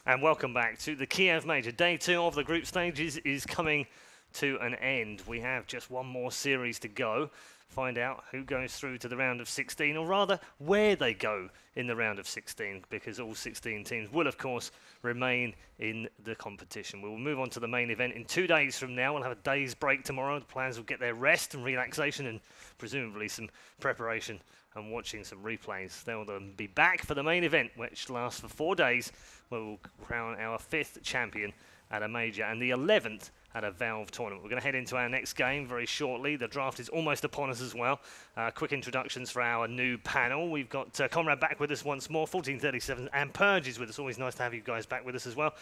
And welcome back to the Kiev Major. Day 2 of the group stages is coming to an end. We have just one more series to go. Find out who goes through to the round of 16, or rather, where they go in the round of 16, because all 16 teams will, of course, remain in the competition. We will move on to the main event in 2 days from now. We'll have a day's break tomorrow. The players will get their rest and relaxation and presumably some preparation and watching some replays. They'll then be back for the main event, which lasts for 4 days, where we'll crown our 5th champion at a major and the 11th at a Valve tournament. We're going to head into our next game very shortly. The draft is almost upon us as well. Quick introductions for our new panel. We've got Conrad back with us once more, 1437, and Purge is with us. Always nice to have you guys back with us as well.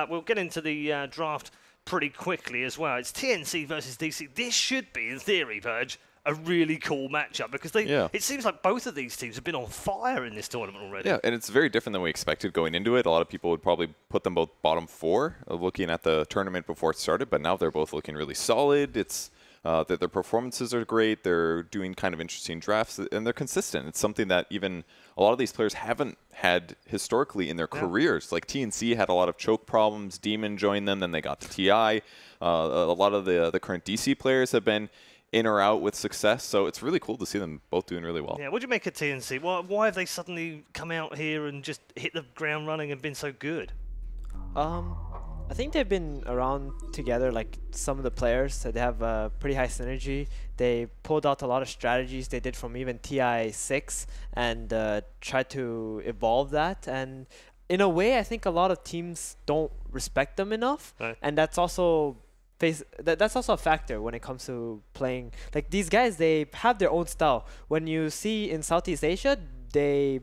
We'll get into the draft pretty quickly as well. It's TNC versus DC. This should be, in theory, Purge, a really cool matchup, because it seems like both of these teams have been on fire in this tournament already. Yeah, and it's very different than we expected going into it. A lot of people would probably put them both bottom 4 looking at the tournament before it started, but now they're both looking really solid. It's that their performances are great. They're doing kind of interesting drafts, and they're consistent. It's something that even a lot of these players haven't had historically in their careers. Like TNC had a lot of choke problems. Demon joined them, then they got the TI. A lot of the current DC players have been in or out with success, so it's really cool to see them both doing really well. Yeah, what do you make of TNC? Why have they suddenly come out here and just hit the ground running and been so good? I think they've been around together, like some of the players, so they have pretty high synergy. They pulled out a lot of strategies they did from even TI6 and tried to evolve that. And in a way, I think a lot of teams don't respect them enough, and that's also that's also a factor when it comes to playing. Like, these guys, they have their own style. When you see in Southeast Asia, they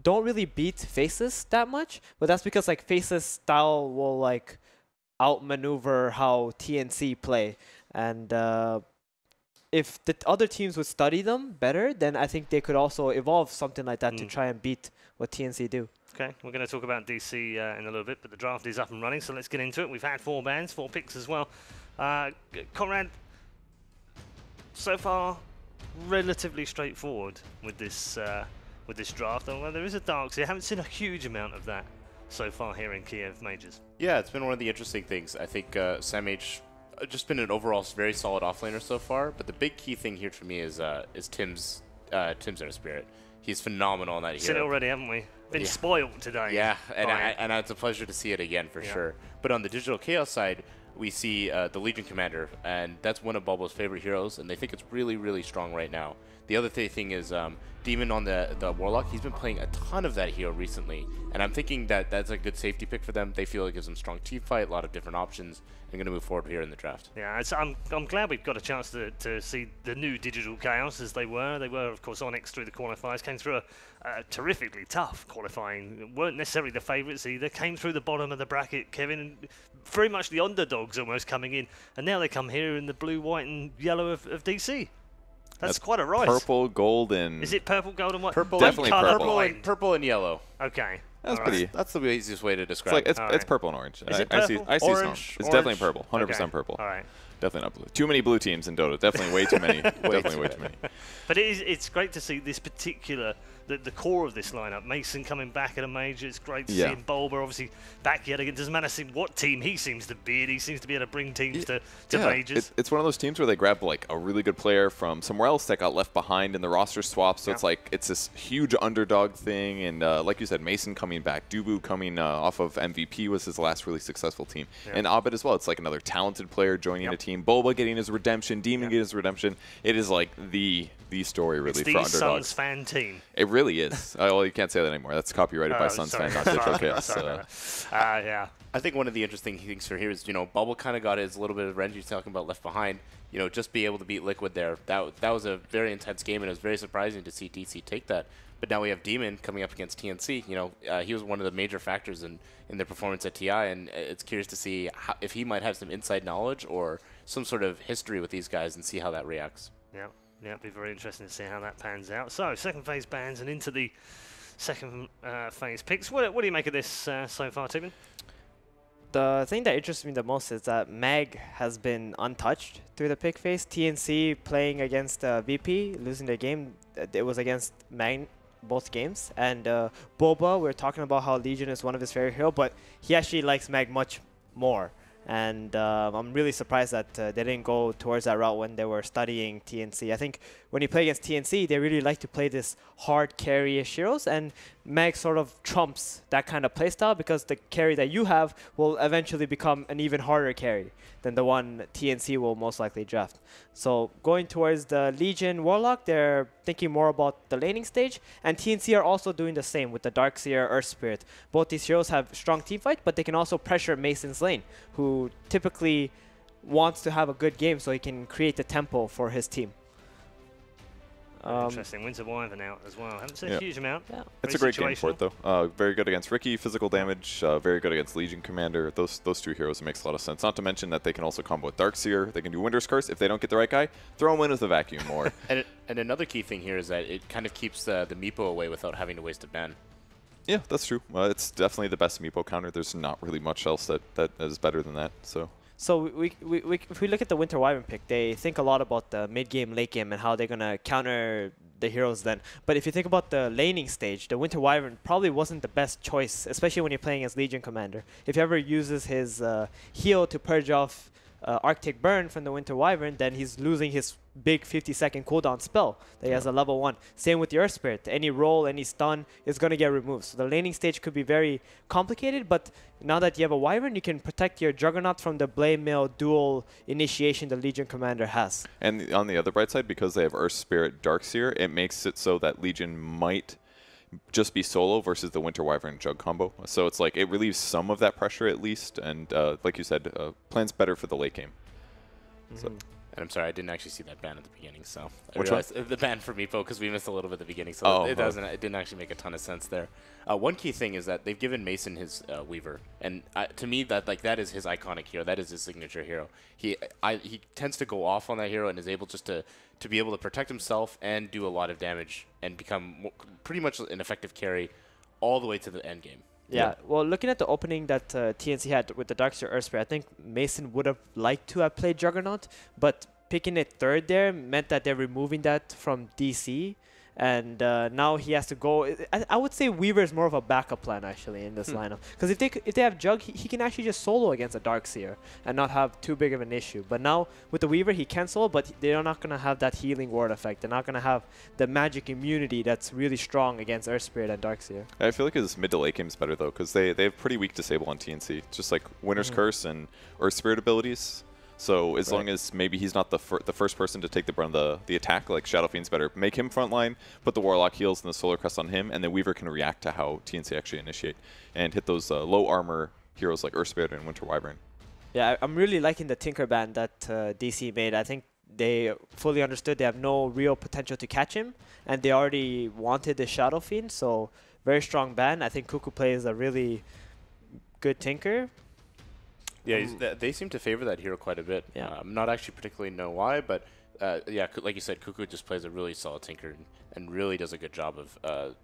don't really beat Faceless that much, but that's because like Faceless style will like outmaneuver how TNC play. And if the other teams would study them better, then I think they could also evolve something like that to try and beat what TNC do. Okay, we're going to talk about DC in a little bit, but the draft is up and running, so let's get into it. We've had 4 bans, 4 picks as well. Conrad, so far, relatively straightforward with this draft. Although there is a dark side. I haven't seen a huge amount of that so far here in Kiev Majors. Yeah, it's been one of the interesting things. I think Sam H just been an overall very solid offlaner so far, but the big key thing here for me is Tim's Inner Spirit. He's phenomenal in that hero. Seen it already, haven't we? Been spoiled today. Yeah, and it's a pleasure to see it again for sure. But on the Digital Chaos side, we see the Legion Commander, and that's one of Bulbo's favorite heroes, and they think it's really, really strong right now. The other thing is Demon on the Warlock. He's been playing a ton of that hero recently, and I'm thinking that that's a good safety pick for them. They feel it gives them strong team fight, a lot of different options, and going to move forward here in the draft. Yeah, I'm glad we've got a chance to see the new Digital Chaos as they were. They were, of course, Onyx through the qualifiers, came through a terrifically tough qualifying. Weren't necessarily the favourites either, came through the bottom of the bracket, Kevin, and very much the underdogs almost coming in, and now they come here in the blue, white and yellow of DC. That's quite a rise. Purple, gold, and... Is it purple, gold, and white? Purple, definitely purple. Purple and yellow. Okay. That's pretty... That's the easiest way to describe it. It's purple and orange. Is it purple? I see orange, it's definitely purple. 100% purple. All right. Definitely not blue. Too many blue teams in Dota. Definitely way too many. Definitely way too many. But it's great to see this particular, the core of this lineup. Mason coming back at a major. It's great to see him. Bulba obviously back yet again. Doesn't matter what team he seems to be in. He seems to be able to bring teams to majors. It's one of those teams where they grab like a really good player from somewhere else that got left behind in the roster swap. So it's like it's this huge underdog thing. And like you said, Mason coming back. Dubu coming off of MVP was his last really successful team. And Abed as well. It's like another talented player joining a team. Bulba getting his redemption. Demon getting his redemption. It is like the story really for underdogs. It's the Suns fan team. It really is. Well, you can't say that anymore. That's copyrighted by Suns fan, not Digital Chaos. Yeah. I think one of the interesting things for here is, Bubble kind of got his little bit of revenge. He's talking about Left Behind. Just be able to beat Liquid there. That was a very intense game, and it was very surprising to see DC take that. But now we have Demon coming up against TNC. He was one of the major factors in their performance at TI, and it's curious to see if he might have some inside knowledge or some sort of history with these guys and see how that reacts. Yeah, it'd be very interesting to see how that pans out. So, second phase bans and into the second phase picks. What do you make of this so far, Tibin? The thing that interests me the most is that Mag has been untouched through the pick phase. TNC playing against VP, losing their game. It was against both games. And Boba, we were talking about how Legion is one of his favorite heroes, but he actually likes Mag much more. And I'm really surprised that they didn't go towards that route when they were studying TNC. I think when you play against TNC, they really like to play this hard carry-ish heroes, and Mag sort of trumps that kind of playstyle because the carry that you have will eventually become an even harder carry than the one TNC will most likely draft. So going towards the Legion Warlock, they're thinking more about the laning stage, and TNC are also doing the same with the Darkseer, Earth Spirit. Both these heroes have strong teamfight, but they can also pressure Mason's lane, who typically wants to have a good game so he can create the tempo for his team. Interesting. Winter Wyvern out as well. Haven't seen a huge amount. Yeah. It's a great game for it, though. Very good against Ricky, physical damage. Very good against Legion Commander. Those two heroes, it makes a lot of sense. Not to mention that they can also combo with Darkseer. They can do Winter's Curse. If they don't get the right guy, throw him in with a vacuum more. And another key thing here is that it kind of keeps the Meepo away without having to waste a ban. Yeah, that's true. It's definitely the best Meepo counter. There's not really much else that is better than that. So if we look at the Winter Wyvern pick, they think a lot about the mid-game, late-game, and how they're going to counter the heroes then. But if you think about the laning stage, the Winter Wyvern probably wasn't the best choice, especially when you're playing as Legion Commander. If he ever uses his heal to purge off Arctic Burn from the Winter Wyvern, then he's losing his big 50-second cooldown spell that he has a level 1. Same with the Earth Spirit. Any roll, any stun is going to get removed. So the laning stage could be very complicated, but now that you have a Wyvern, you can protect your Juggernaut from the Blade Mail dual initiation the Legion Commander has. And on the other bright side, because they have Earth Spirit, Darkseer, it makes it so that Legion might just be solo versus the Winter Wyvern Jug combo. So it's like it relieves some of that pressure at least, and like you said, plans better for the late game. So. And I'm sorry, I didn't actually see that ban at the beginning, so I Which realized the ban for Meepo, because we missed a little bit at the beginning, so it didn't actually make a ton of sense there. One key thing is that they've given Mason his Weaver, and to me that is his iconic hero. That is his signature hero. He tends to go off on that hero and is able just to be able to protect himself and do a lot of damage and become pretty much an effective carry all the way to the end game. Yeah, well, looking at the opening that TNC had with the Darkseer Earth Spirit, I think Mason would have liked to have played Juggernaut, but picking it third there meant that they're removing that from DC, and now he has to go. I would say Weaver is more of a backup plan, actually, in this lineup. Because if they have Jug, he can actually just solo against a Darkseer and not have too big of an issue. But now, with the Weaver, he can solo, but they're not going to have that healing ward effect. They're not going to have the magic immunity that's really strong against Earth Spirit and Darkseer. I feel like his mid to late game is better, though, because they have pretty weak disable on TNC. Just like Winter's Curse and Earth Spirit abilities. So as long as maybe he's not the first person to take the brunt of the attack, like Shadow Fiend's better. Make him frontline, put the Warlock heals and the Solar Crest on him, and then Weaver can react to how TNC actually initiate and hit those low armor heroes like Earth Spirit and Winter Wyvern. Yeah, I'm really liking the Tinker ban that DC made. I think they fully understood they have no real potential to catch him, and they already wanted the Shadow Fiend, so very strong ban. I think Cuckoo plays a really good Tinker. Yeah, they seem to favor that hero quite a bit. Yeah. Not actually particularly know why, but yeah, like you said, Cuckoo just plays a really solid Tinker and really does a good job of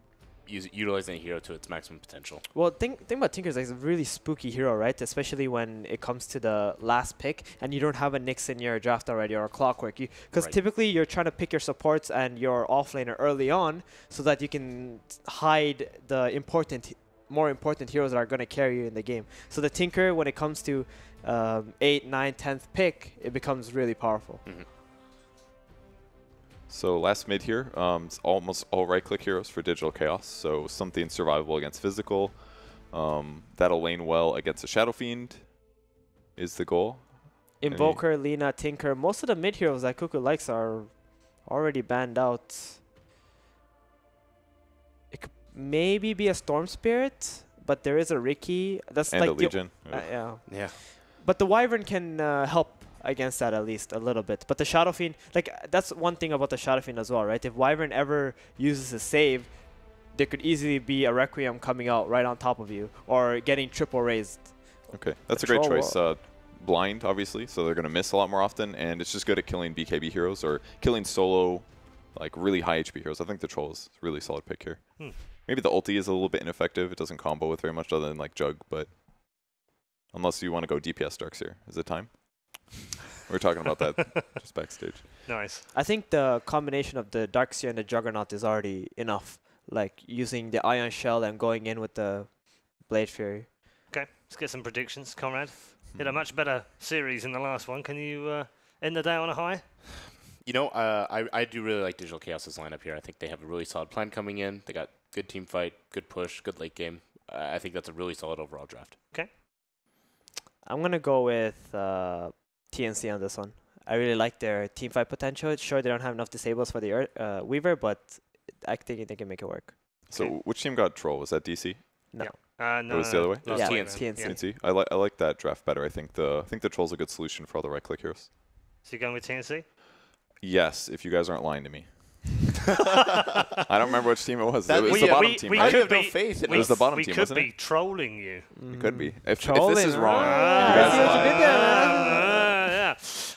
utilizing the hero to its maximum potential. Well, think about Tinker is like a really spooky hero, right? Especially when it comes to the last pick and you don't have a Nyx in your draft already or a Clockwork. Because typically you're trying to pick your supports and your offlaner early on so that you can hide the more important heroes that are going to carry you in the game. So the Tinker, when it comes to 8th, 9th, 10th pick, it becomes really powerful. So last mid here, it's almost all right-click heroes for Digital Chaos. So something survivable against physical. That'll lane well against a Shadow Fiend is the goal. Invoker, Lina, Tinker. Most of the mid heroes that Cuckoo likes are already banned out. It could maybe be a Storm Spirit, but there is a Ricky. That's and like a Legion. Yeah. But the Wyvern can help against that at least a little bit. But the Shadow Fiend, like that's one thing about the Shadow Fiend as well, right? If Wyvern ever uses a save, there could easily be a Requiem coming out right on top of you or getting triple raised. Okay, that's a great choice. Blind, obviously, so they're going to miss a lot more often, and it's just good at killing BKB heroes or killing solo, like really high HP heroes. I think the Troll is a really solid pick here. Maybe the ulti is a little bit ineffective. It doesn't combo with very much other than like Jug, but unless you want to go DPS Darkseer. Is it time? We were talking about that just backstage. Nice. I think the combination of the Darkseer and the Juggernaut is already enough. like using the Ion Shell and going in with the Blade Fury. Okay, let's get some predictions, Conrad. Did a much better series in the last one. Can you end the day on a high? You know, I do really like Digital Chaos's lineup here. I think they have a really solid plan coming in. They got good team fight, good push, good late game. I think that's a really solid overall draft. Okay. I'm going to go with TNC on this one. I really like their team fight potential. Sure, they don't have enough disables for the Weaver, but I think they can make it work. So Okay. which team got Troll? Was that DC? No. No, It was the other way? no, Yeah, TNC. TNC. TNC. I like that draft better. I think the Troll's a good solution for all the right-click heroes. So you're going with TNC? Yes, if you guys aren't lying to me. I don't remember which team it was. That- It was we- the bottom we- team, we right? could have no be- faith in It was the bottom we team, could wasn't be it? trolling you. It could be. If this Trolling, is wrong, right? you guys Feels a lie. bit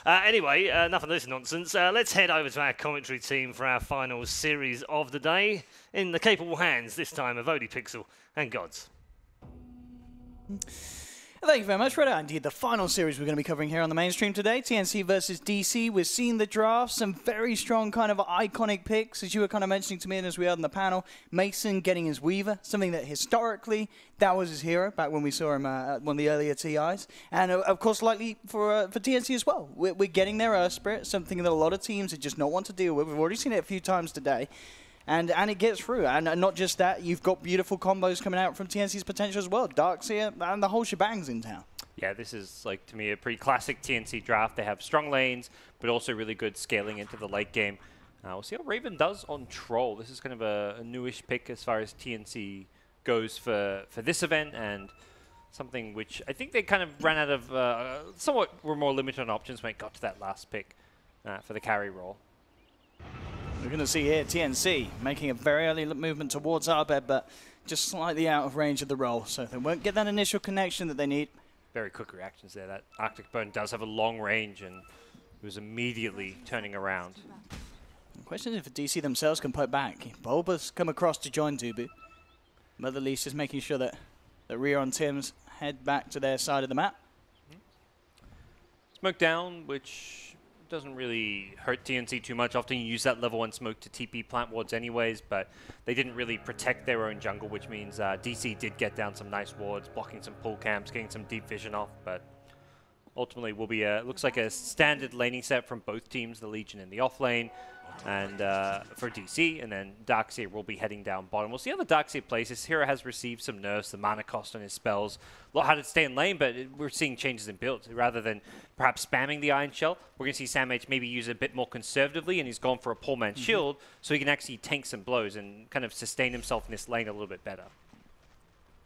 yeah. Anyway, enough of this nonsense. Let's head over to our commentary team for our final series of the day in the capable hands, this time, of ODPixel and Gods. Thank you very much, Reddit. Indeed, the final series we're going to be covering here on the mainstream today, TNC versus DC. We've seen the draft, some very strong kind of iconic picks, as you were kind of mentioning to me and as we heard in the panel. Mason getting his Weaver, something that historically, that was his hero back when we saw him at one of the earlier TIs. And of course, likely for TNC as well. We're getting their Earth Spirit, something that a lot of teams are just not want to deal with. We've already seen it a few times today. And it gets through. And not just that, you've got beautiful combos coming out from TNC's potential as well. Darkseer and the whole shebang's in town. Yeah, this is, like, to me, a pretty classic TNC draft. They have strong lanes, but also really good scaling into the late game. We'll see how Raven does on Troll. This is kind of a newish pick as far as TNC goes for this event, and something which I think they kind of ran out of, somewhat were more limited on options when it got to that last pick for the carry role. We're going to see here TNC making a very early movement towards Arbed, but just slightly out of range of the roll. So they won't get that initial connection that they need. Very quick reactions there. That Arctic Burn does have a long range, and it was immediately turning around. The question is if DC themselves can put back. Bulba's come across to join Dubu. Mother Lease is making sure that Rio and Tim's head back to their side of the map. Smoke down, which doesn't really hurt TNC too much. Often you use that level 1 smoke to TP plant wards anyways, but they didn't really protect their own jungle, which means DC did get down some nice wards, blocking some pull camps, getting some deep vision off, but ultimately will be looks like a standard laning set from both teams, the Legion in the off lane, and for DC, and then Darkseer will be heading down bottom. We'll see how the Darkseer plays. This hero has received some nerfs, the mana cost on his spells. A lot harder to stay in lane, but we're seeing changes in builds. Rather than perhaps spamming the Iron Shell, we're going to see Sam H maybe use it a bit more conservatively, and he's gone for a poor man's shield, so he can actually tank some blows and kind of sustain himself in this lane a little bit better.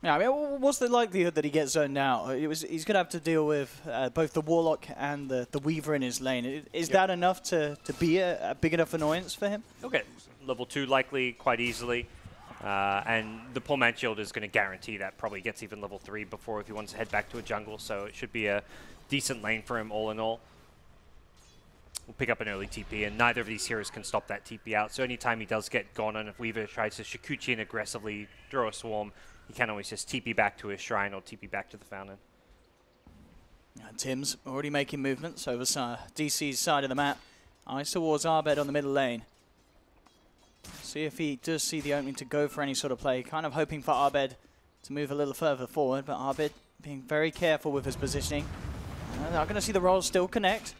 Yeah, I mean, what's the likelihood that he gets zoned out? He's going to have to deal with both the Warlock and the Weaver in his lane. Is that enough to be a big enough annoyance for him? Okay, level 2 likely quite easily. And the poor man shield is going to guarantee that probably gets even level 3 before if he wants to head back to a jungle, so it should be a decent lane for him all in all. We'll pick up an early TP, and neither of these heroes can stop that TP out, so anytime he does get gone, and if Weaver tries to Shikuchi in aggressively, throw a swarm, he can always just TP back to his shrine or TP back to the fountain. Tim's already making movements over DC's side of the map. Eyes towards Arbed on the middle lane. See if he does see the opening to go for any sort of play. Kind of hoping for Arbed to move a little further forward, but Arbed being very careful with his positioning. Not going to see the rolls still connect,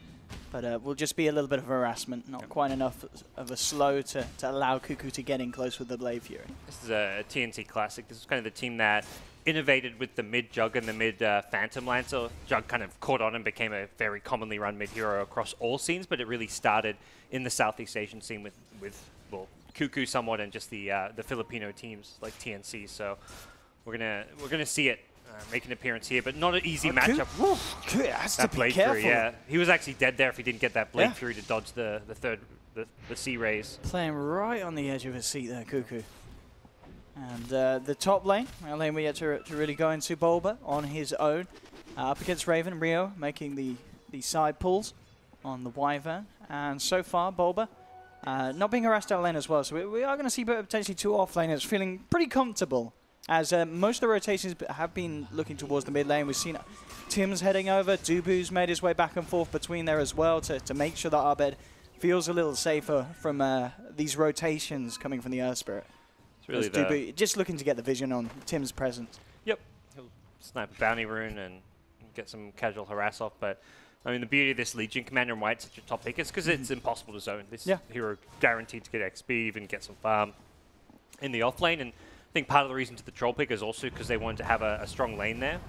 but will just be a little bit of harassment. Not quite enough of a slow to allow Cuckoo to get in close with the Blade Fury. This is a TNC classic. This is kind of the team that innovated with the mid Jug and the mid Phantom Lancer. Jug kind of caught on and became a very commonly run mid hero across all scenes, but it really started in the Southeast Asian scene with well, Cuckoo somewhat and just the Filipino teams like TNC. So we're gonna see it make an appearance here, but not an easy matchup. Cuckoo has to That be Blade careful. Fury, yeah, he was actually dead there if he didn't get that Blade Yeah. Fury to dodge the C rays. Playing right on the edge of his seat there, Cuckoo. And the top lane, our lane we had to really go into. Bulba on his own. Up against Raven, Rio making the side pulls on the Wyvern. And so far, Bulba not being harassed out lane as well. So we are going to see potentially 2 off laners feeling pretty comfortable. As most of the rotations have been looking towards the mid lane. We've seen Tim's heading over. Dubu's made his way back and forth between there as well to make sure that Arbed feels a little safer from these rotations coming from the Earth Spirit. It's really just looking to get the vision on Tim's presence. Yep. He'll snipe a bounty rune and get some casual harass off, but I mean, the beauty of this Legion Commander in white, such a top pick, is because it's impossible to zone. This hero guaranteed to get XP, even get some farm in the off lane, and I think part of the reason to the troll pick is also because they wanted to have a strong lane there.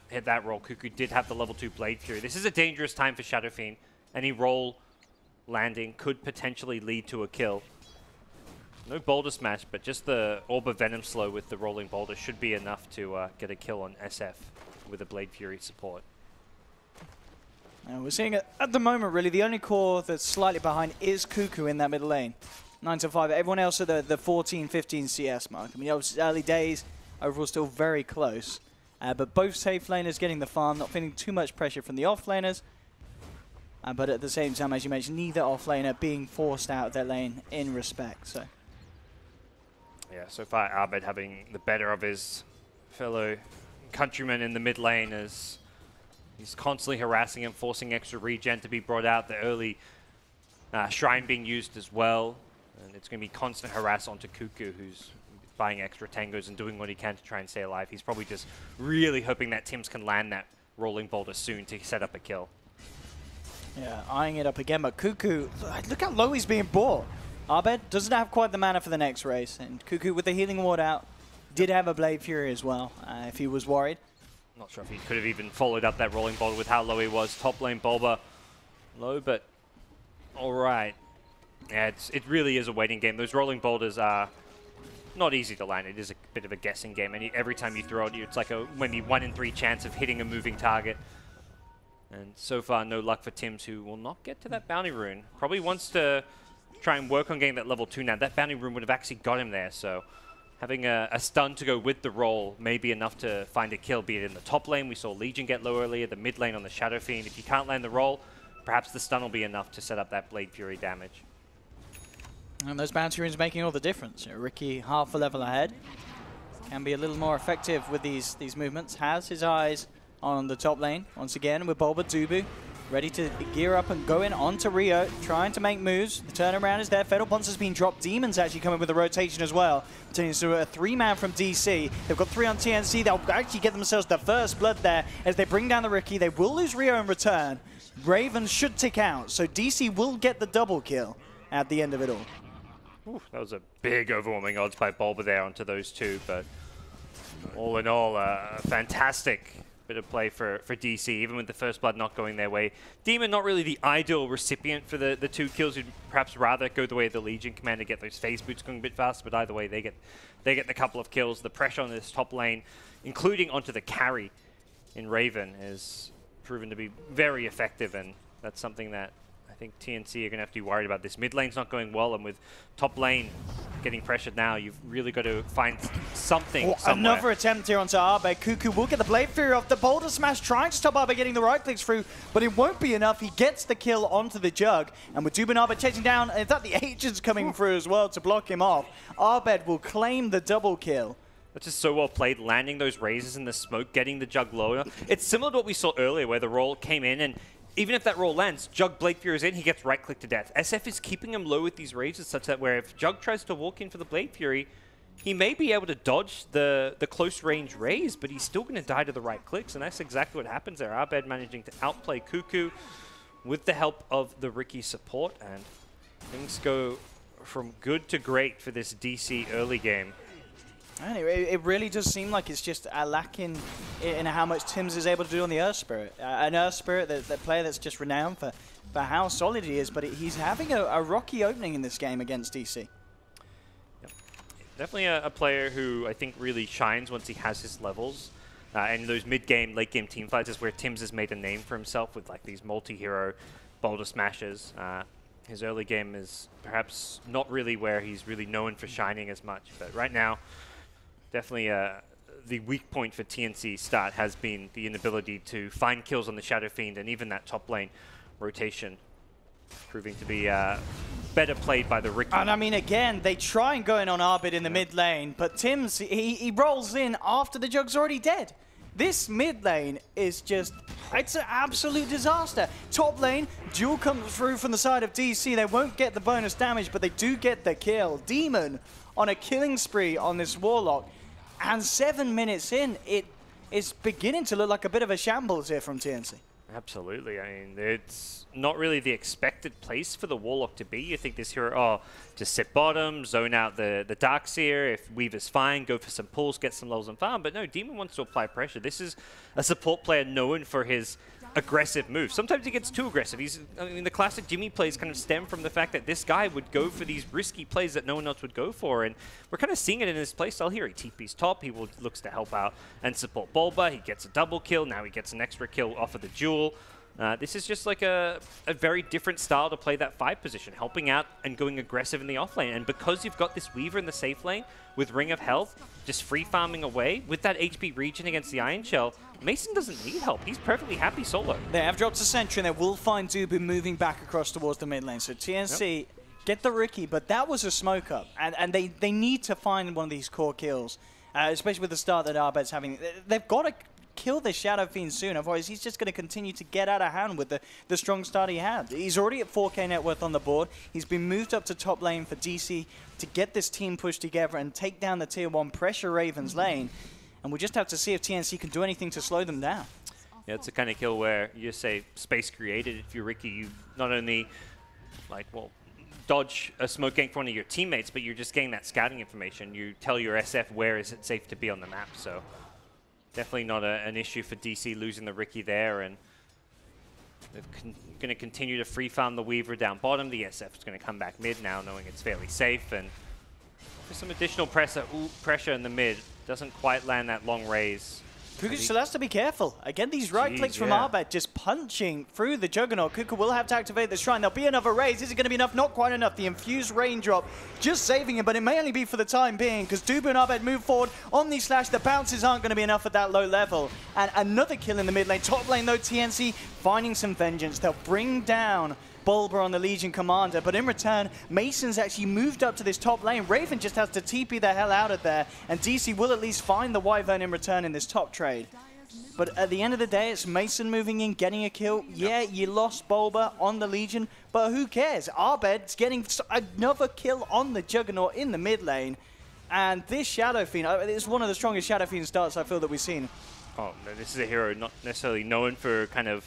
Hit that roll. Cuckoo did have the level 2 Blade Fury. This is a dangerous time for Shadow Fiend. Any roll landing could potentially lead to a kill. No Boulder Smash, but just the Orb of Venom slow with the rolling Boulder should be enough to get a kill on SF with a Blade Fury support. We're seeing it at the moment, really. The only core that's slightly behind is Cuckoo in that middle lane. 9 to 5. Everyone else at the 14, 15 CS mark. I mean, obviously early days, overall still very close. But both safe laners getting the farm, not feeling too much pressure from the off laners. But at the same time, as you mentioned, neither off laner being forced out of their lane in respect. So. Yeah, so far Abed having the better of his fellow countrymen in the mid lane as he's constantly harassing him, forcing extra regen to be brought out. The early shrine being used as well. And it's going to be constant harass onto Cuckoo, who's buying extra tangos and doing what he can to try and stay alive. He's probably just really hoping that Tims can land that rolling boulder soon to set up a kill. Yeah, eyeing it up again, but Cuckoo, look how low he's being bought. Abed doesn't have quite the mana for the next race, and Cuckoo with the healing ward out did have a Blade Fury as well, if he was worried. Not sure if he could have even followed up that rolling boulder with how low he was. Top lane Bulba low, but all right. Yeah, it really is a waiting game. Those rolling boulders are not easy to land. It is a bit of a guessing game, and every time you throw it, it's like a maybe 1 in 3 chance of hitting a moving target. And so far, no luck for Tims, who will not get to that bounty rune. Probably wants to try and work on getting that level 2 now. That bounty rune would have actually got him there, so having a stun to go with the roll may be enough to find a kill, be it in the top lane. We saw Legion get low earlier, the mid lane on the Shadow Fiend. If you can't land the roll, perhaps the stun will be enough to set up that Blade Fury damage. And those bounty runes making all the difference. Ricky half a level ahead. Can be a little more effective with these movements. Has his eyes on the top lane. Once again with Bulba Dubu. Ready to gear up and go in onto Rio. Trying to make moves. The turnaround is there. Fatal Bonds has been dropped. Demon's actually coming with a rotation as well. Turning into a 3-man from DC. They've got 3 on TNC. They'll actually get themselves the first blood there as they bring down the Ricky. They will lose Rio in return. Raven should tick out. So DC will get the double kill at the end of it all. Ooh, that was a big overwhelming odds by Bulba there onto those two, but all in all, a fantastic bit of play for DC, even with the first blood not going their way. Demon not really the ideal recipient for the 2 kills. You'd perhaps rather go the way of the Legion Commander, get those phase boots going a bit faster, but either way, they get the couple of kills. The pressure on this top lane, including onto the carry in Raven, is proven to be very effective, and that's something that I think TNC are going to have to be worried about. This mid lane's not going well, and with top lane getting pressured now, you've really got to find something somewhere. Another attempt here onto Abe. Cuckoo will get the Blade Fury off. The Boulder Smash trying to stop Abe getting the right clicks through, but it won't be enough. He gets the kill onto the Jug, and with Dubin Abed chasing down, in fact the agent's coming through as well to block him off. Abed will claim the double kill. That's just so well played, landing those razors in the smoke, getting the Jug lower. It's similar to what we saw earlier, where the roll came in, and even if that roll lands, Jug Blade Fury is in, he gets right-click to death. SF is keeping him low with these razors such that where if Jug tries to walk in for the Blade Fury, he may be able to dodge the close-range raise, but he's still going to die to the right clicks, and that's exactly what happens there. Abed managing to outplay Cuckoo with the help of the Ricky support, and things go from good to great for this DC early game. And it really does seem like it's just a lack in how much Tims is able to do on the Earth Spirit. An Earth Spirit, that player that's just renowned for how solid he is, but he's having a rocky opening in this game against DC. Yep. Definitely a player who I think really shines once he has his levels. And those mid-game, late-game team fights is where Tims has made a name for himself with like these multi-hero boulder smashes. His early game is perhaps not really where he's really known for shining as much, but right now, definitely the weak point for TNC start has been the inability to find kills on the Shadow Fiend, and even that top lane rotation proving to be better played by the Ricky. And I mean, again, they try and go in on Arbit in the mid lane, but Tims, he rolls in after the Jug's already dead. This mid lane is just, it's an absolute disaster. Top lane, duel comes through from the side of DC. They won't get the bonus damage, but they do get the kill. Demon on a killing spree on this Warlock. And 7 minutes in, it is beginning to look like a bit of a shambles here from TNC. Absolutely. I mean, it's not really the expected place for the Warlock to be. You think this hero, oh, just sit bottom, zone out the Darkseer. If Weaver's fine, go for some pulls, get some levels and farm. But no, Demon wants to apply pressure. This is a support player known for his aggressive moves. Sometimes he gets too aggressive. I mean, the classic Jimmy plays kind of stem from the fact that this guy would go for these risky plays that no one else would go for, and we're kind of seeing it in his playstyle here. He TP's top, he looks to help out and support Bulba, he gets a double kill, now he gets an extra kill off of the duel. This is just like a very different style to play that 5 position, helping out and going aggressive in the off lane. And because you've got this Weaver in the safe lane with Ring of Health, just free farming away with that HP regen against the Iron Shell, Mason doesn't need help. He's perfectly happy solo. They have dropped a sentry and they will find Dubu moving back across towards the mid lane. So TNC get the Riki, but that was a smoke up. And they need to find one of these core kills, especially with the start that Arbed's having. They've got to kill this Shadow Fiend soon, otherwise he's just going to continue to get out of hand with the strong start he had. He's already at 4k net worth on the board. He's been moved up to top lane for DC to get this team pushed together and take down the tier 1 pressure Raven's lane. And we'll just have to see if TNC can do anything to slow them down. Yeah, it's a kind of kill where you say space created. If you're Riki, you not only dodge a smoke gank for one of your teammates, but you're just getting that scouting information. You tell your SF where is it safe to be on the map. So definitely not an issue for DC losing the Riki there, and they're going to continue to free farm the Weaver down bottom. The SF is going to come back mid now, knowing it's fairly safe, and for some additional pressure in the mid. Doesn't quite land that long raise. Kuka still has to be careful. Again, these right clicks from Arbed just punching through the Juggernaut. Kuka will have to activate the Shrine. There'll be another raise. Is it going to be enough? Not quite enough. The infused raindrop just saving him, but it may only be for the time being because Dubu and Arbed move forward. Omni Slash, the bounces aren't going to be enough at that low level. And another kill in the mid lane. Top lane though, TNC finding some vengeance. They'll bring down Bulba on the Legion Commander, but in return, Mason's actually moved up to this top lane. Raven just has to TP the hell out of there, and DC will at least find the Wyvern in return in this top trade. But at the end of the day, it's Mason moving in, getting a kill. Yeah, you lost Bulba on the Legion, but who cares? Arbed's getting another kill on the Juggernaut in the mid lane, and this Shadow Fiend, it's one of the strongest Shadow Fiend starts I feel that we've seen. Oh, no, this is a hero not necessarily known for kind of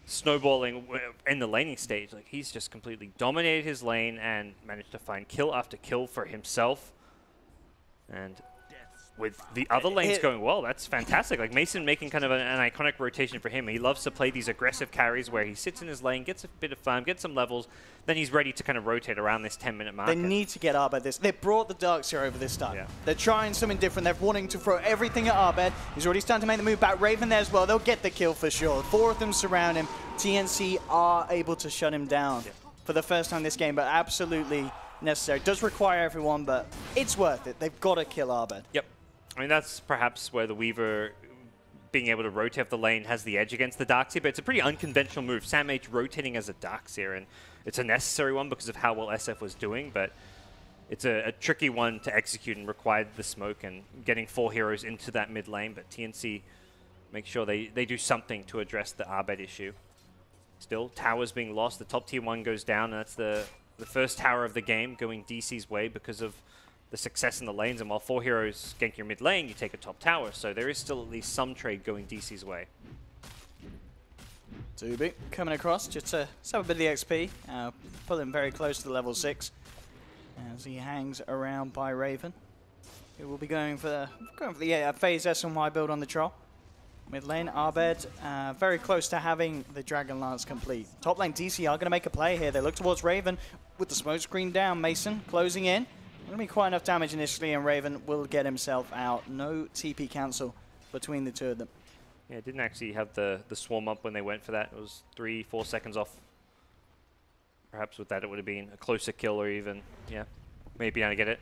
snowballing in the laning stage. Like, he's just completely dominated his lane and managed to find kill after kill for himself. And with the other lanes going well, that's fantastic. Like, Mason making kind of an iconic rotation for him. He loves to play these aggressive carries where he sits in his lane, gets a bit of farm, gets some levels, then he's ready to kind of rotate around this 10-minute mark. They need to get Arbed this. They brought the Darkseer over this time. Yeah. They're trying something different. They're wanting to throw everything at Arbed. He's already starting to make the move back. Raven there as well. They'll get the kill for sure. 4 of them surround him. TNC are able to shut him down for the first time this game, but absolutely necessary. It does require everyone, but it's worth it. They've got to kill Arbed. Yep. I mean, that's perhaps where the Weaver being able to rotate up the lane has the edge against the Darkseer, but it's a pretty unconventional move. Sam H rotating as a Darkseer, and it's a necessary one because of how well SF was doing, but it's a tricky one to execute and required the smoke and getting 4 heroes into that mid lane, but TNC make sure they do something to address the Arbed issue. Still, towers being lost. The top tier 1 goes down, and that's the first tower of the game going DC's way because of the success in the lanes, and while 4 heroes gank your mid lane, you take a top tower, so there is still at least some trade going DC's way. Dubu coming across just to have a bit of the XP, pull him very close to the level 6 as he hangs around by Raven. He will be going for the phase S and Y build on the Troll. Mid lane, Arbed very close to having the Dragon Lance complete. Top lane, DC are going to make a play here. They look towards Raven with the smoke screen down. Mason closing in. Going to be quite enough damage initially, and Raven will get himself out. No TP cancel between the two of them. Yeah, didn't actually have the swarm up when they went for that. It was 3-4 seconds off. Perhaps with that it would have been a closer kill, or even, maybe I get it.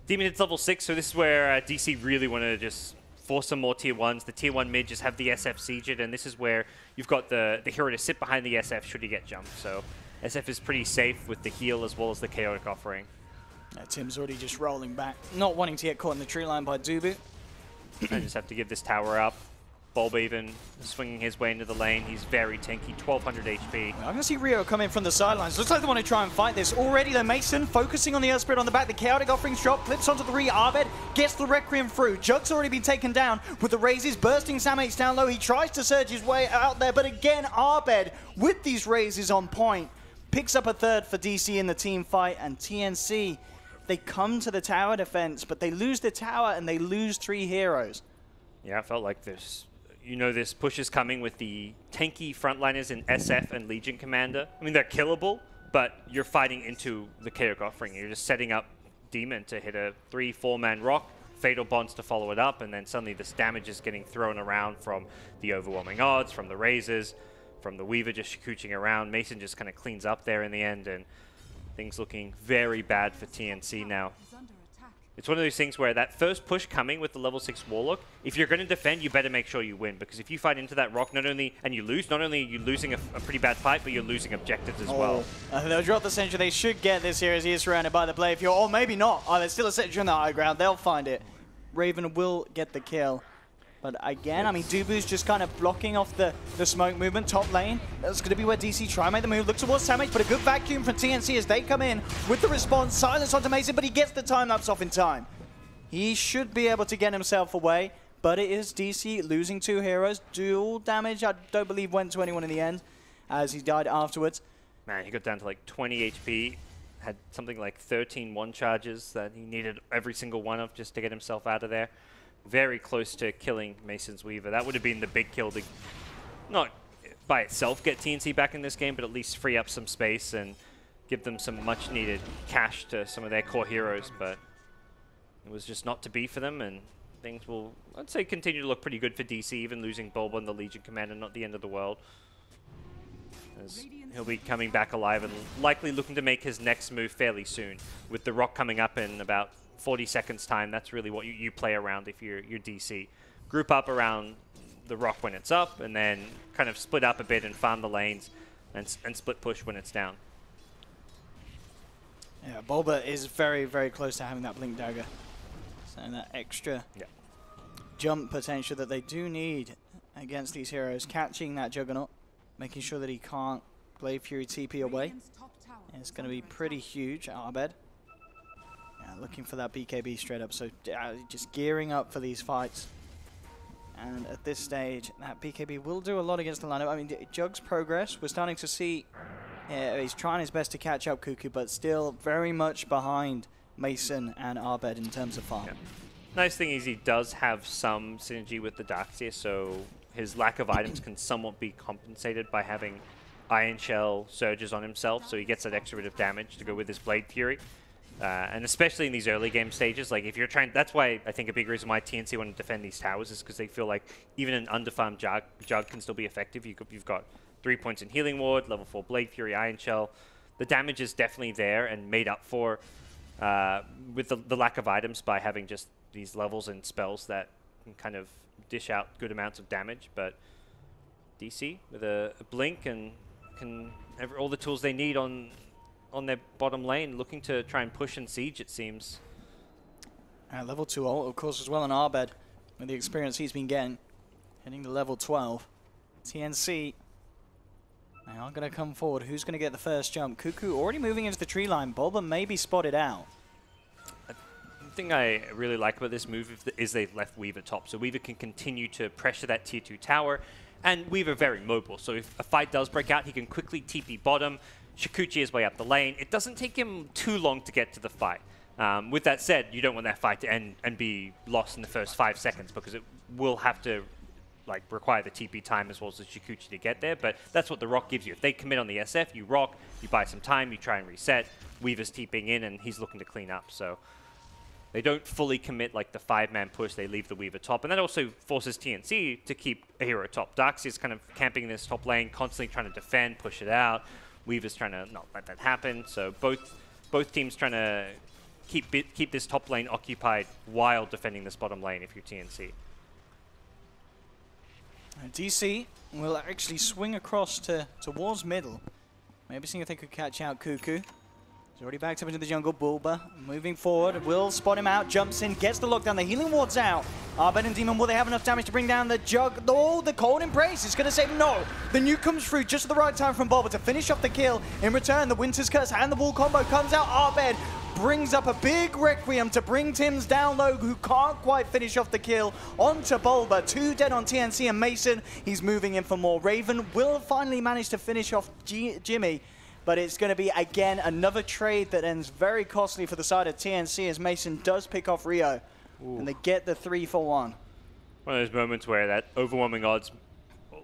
Demon hits level 6, so this is where DC really want to just force some more tier 1s. The tier 1 mid just have the SF siege it, and this is where you've got the hero to sit behind the SF should he get jumped. So SF is pretty safe with the heal as well as the chaotic offering. Tim's already just rolling back, not wanting to get caught in the tree line by Dubu. I just have to give this tower up. Bulba even swinging his way into the lane. He's very tanky, 1200 HP. I'm going to see Rio come in from the sidelines. Looks like they want to try and fight this. Already, though, Mason focusing on the Earth Spirit on the back. The Chaotic Offerings drop, flips onto the Abed, gets the Requiem through. Jug's already been taken down with the raises, bursting Samates down low. He tries to surge his way out there, but again, Abed, with these raises on point, picks up a third for DC in the team fight, and TNC, they come to the tower defense, but they lose the tower and they lose 3 heroes. Yeah, it felt like this. You know, this push is coming with the tanky frontliners in SF and Legion Commander. I mean, they're killable, but you're fighting into the Chaotic Offering. You're just setting up Demon to hit a 3-4 man rock, Fatal Bonds to follow it up, and then suddenly this damage is getting thrown around from the overwhelming odds, from the Razors, from the Weaver just shikuching around. Mason just kind of cleans up there in the end, and things looking very bad for TNC now. It's one of those things where that first push coming with the level 6 Warlock, if you're going to defend, you better make sure you win, because if you fight into that rock, not only are you losing a pretty bad fight, but you're losing objectives as well. They'll drop the Sentry. They should get this here as he is surrounded by the Blade Fuel, or maybe not. Oh, there's still a Sentry on the high ground. They'll find it. Raven will get the kill. But again, I mean, Dubu's just kind of blocking off the smoke movement, top lane. That's going to be where DC try and make the move. Look towards Samates, but a good vacuum from TNC as they come in with the response. Silence onto Mason, but he gets the time-lapse off in time. He should be able to get himself away, but it is DC losing 2 heroes. Dual damage, I don't believe, went to anyone in the end, as he died afterwards. Man, he got down to like 20 HP, had something like 13 one-charges that he needed every single one of just to get himself out of there. Very close to killing Mason's Weaver. That would have been the big kill to not by itself get TNC back in this game, but at least free up some space and give them some much needed cash to some of their core heroes. But it was just not to be for them, and things will, I'd say, continue to look pretty good for DC, even losing Bulba and the Legion Commander, not the end of the world. As he'll be coming back alive and likely looking to make his next move fairly soon. With the rock coming up in about 40 seconds time, that's really what you play around if you're DC. Group up around the rock when it's up, and then kind of split up a bit and farm the lanes, and split push when it's down. Yeah, Bulba is very, very close to having that Blink Dagger. So that extra jump potential that they do need against these heroes. Catching that Juggernaut, making sure that he can't Blade Fury TP away. And it's going to be pretty huge. Abed. Yeah, looking for that BKB straight up. So just gearing up for these fights. And at this stage, that BKB will do a lot against the lineup. I mean, Jug's progress, we're starting to see. He's trying his best to catch up Cuckoo, but still very much behind Mason and Abed in terms of farm. Yeah. Nice thing is he does have some synergy with the Darkseer, so his lack of items can somewhat be compensated by having Iron Shell surges on himself, so he gets that extra bit of damage to go with his Blade Fury. And especially in these early game stages, like if you're trying, that's why I think a big reason why TNC want to defend these towers is because they feel like even an underfarmed Jug can still be effective. You've got 3 points in Healing Ward, level 4 Blade Fury, Iron Shell. The damage is definitely there and made up for with the lack of items by having just these levels and spells that can kind of dish out good amounts of damage. But DC with a blink and can have all the tools they need on their bottom lane, looking to try and push and siege, it seems. Level 2 ult, of course, as well on Abed, with the experience he's been getting, hitting to level 12. TNC, they are going to come forward. Who's going to get the first jump? Cuckoo already moving into the tree line. Bulba may be spotted out. The thing I really like about this move is they've left Weaver top, so Weaver can continue to pressure that tier 2 tower, and Weaver very mobile, so if a fight does break out, he can quickly TP bottom, shikuchi his way up the lane. It doesn't take him too long to get to the fight. With that said, you don't want that fight to end and be lost in the first 5 seconds, because it will have to require the TP time as well as the shikuchi to get there, but that's what the rock gives you. If they commit on the SF, you rock, you buy some time, you try and reset. Weaver's TPing in and he's looking to clean up, so they don't fully commit like the 5-man push, they leave the Weaver top, and that also forces TNC to keep a hero top. Darkseer's kind of camping in this top lane, constantly trying to defend, push it out. Weaver's trying to not let that happen, so both teams trying to keep this top lane occupied while defending this bottom lane if you're TNC. DC will actually swing across towards middle. Maybe seeing if they could catch out Cuckoo. He's already backed up into the jungle. Bulba moving forward. Will spot him out, jumps in, gets the lockdown. The Healing Ward's out. Arbed and Demon, will they have enough damage to bring down the Jug? Oh, the Cold Embrace is going to save him. No, the nuke comes through just at the right time from Bulba to finish off the kill. In return, the Winter's Curse and the Wall combo comes out. Arbed brings up a big Requiem to bring Tim's down low, who can't quite finish off the kill onto Bulba. 2 dead on TNC and Mason. He's moving in for more. Raven will finally manage to finish off Jimmy, but it's going to be, again, another trade that ends very costly for the side of TNC as Mason does pick off Rio. Ooh. And they get the 3 for 1. One of those moments where that overwhelming odds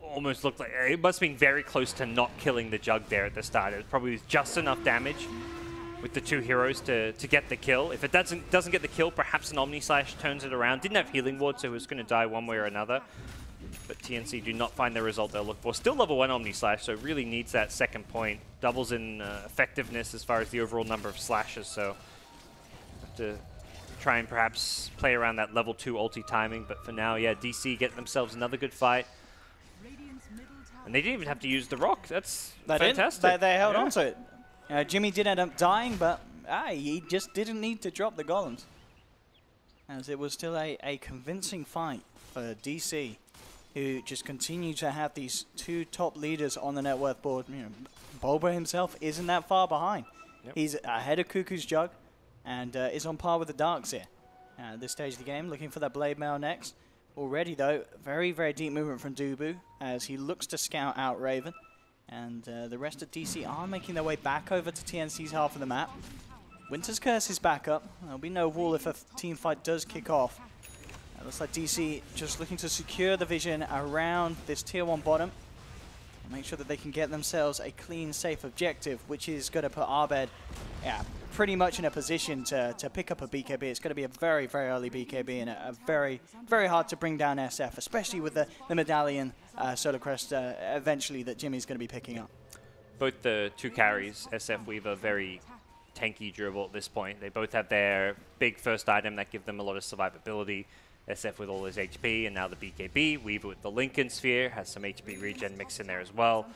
almost looked like it must have been very close to not killing the Jug there at the start. It was probably just enough damage with the 2 heroes to get the kill. If it doesn't get the kill, perhaps an Omni Slash turns it around. Didn't have healing ward, so it was going to die one way or another. But TNC do not find the result they'll look for. Still level 1 Omni Slash, so really needs that second point. Doubles in effectiveness as far as the overall number of slashes, so have to try and perhaps play around that level 2 ulti timing. But for now, yeah, DC getting themselves another good fight. And they didn't even have to use the rock. That's fantastic. They held on to it. Jimmy did end up dying, but he just didn't need to drop the golems, as it was still a convincing fight for DC, who just continue to have these 2 top leaders on the net worth board. You know, Bulba himself isn't that far behind. Yep. He's ahead of Cuckoo's Jug and is on par with the Darks here at this stage of the game, looking for that Blade Mail next. Already, though, very, very deep movement from Dubu as he looks to scout out Raven. And the rest of DC are making their way back over to TNC's half of the map. Winter's Curse is back up. There'll be no wall if a team fight does kick off. It looks like DC just looking to secure the vision around this tier 1 bottom. Make sure that they can get themselves a clean, safe objective, which is going to put Arbed pretty much in a position to pick up a BKB. It's going to be a very, very early BKB and a very, very hard to bring down SF, especially with the Medallion Solar Crest eventually that Jimmy's going to be picking up. Both the 2 carries, SF Weaver, very tanky, durable at this point. They both have their big first item that give them a lot of survivability. SF with all his HP, and now the BKB. Weaver with the Lincoln Sphere, has some HP regen mixed in there as well.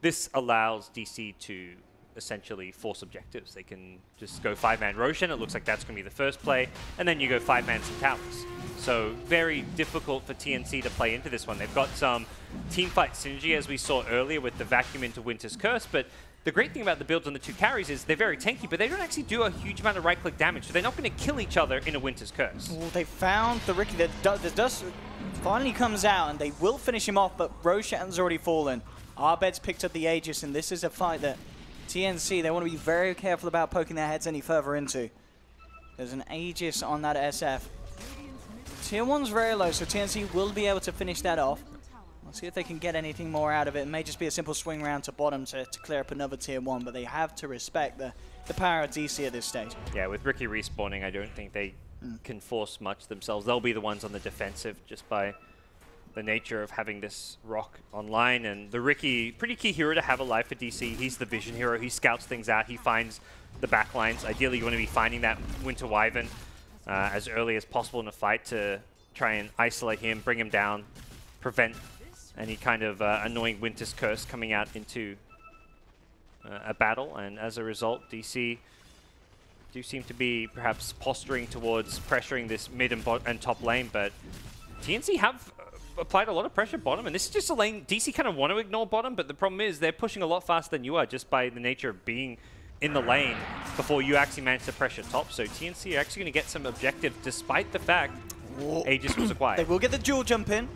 This allows DC to essentially force objectives. They can just go 5-man Roshan. It looks like that's going to be the first play. And then you go 5-man some towers. So very difficult for TNC to play into this one. They've got some teamfight synergy, as we saw earlier, with the vacuum into Winter's Curse. But the great thing about the builds on the 2 carries is they're very tanky, but they don't actually do a huge amount of right-click damage. So they're not going to kill each other in a Winter's Curse. Well, they found the Ricky. The dust finally comes out, and they will finish him off, but Roshan's already fallen. Arbed's picked up the Aegis, and this is a fight that TNC, they want to be very careful about poking their heads any further into. There's an Aegis on that SF. Tier 1's very low, so TNC will be able to finish that off. Let's see if they can get anything more out of it. It may just be a simple swing round to bottom to clear up another Tier 1, but they have to respect the power of DC at this stage. Yeah, with Ricky respawning, I don't think they can force much themselves. They'll be the ones on the defensive just by the nature of having this rock online. And the Ricky, pretty key hero to have alive for DC. He's the vision hero. He scouts things out. He finds the backlines. Ideally, you want to be finding that Winter Wyvern as early as possible in a fight to try and isolate him, bring him down, prevent any kind of annoying Winter's Curse coming out into a battle. And as a result, DC do seem to be perhaps posturing towards pressuring this mid and top lane, but TNC have applied a lot of pressure bottom, and this is just a lane DC kind of want to ignore bottom, but the problem is they're pushing a lot faster than you are just by the nature of being in the lane before you actually manage to pressure top. So TNC are actually going to get some objective despite the fact Aegis was acquired. They will get the dual jump in.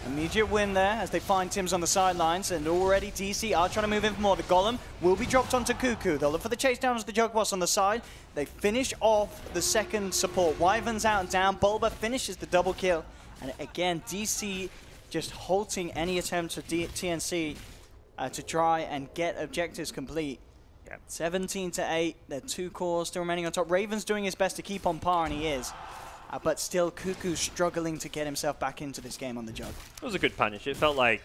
Immediate win there as they find Tim's on the sidelines, and already DC are trying to move in for more. The Golem will be dropped onto Cuckoo. They'll look for the chase down as the Jug Boss on the side. They finish off the second support. Wyvern's out and down. Bulba finishes the double kill. And again, DC just halting any attempt of TNC to try and get objectives complete. Yep. 17-8, their 2 cores still remaining on top. Raven's doing his best to keep on par, and he is. But still, Cuckoo's struggling to get himself back into this game on the Jug. It was a good punish. It felt like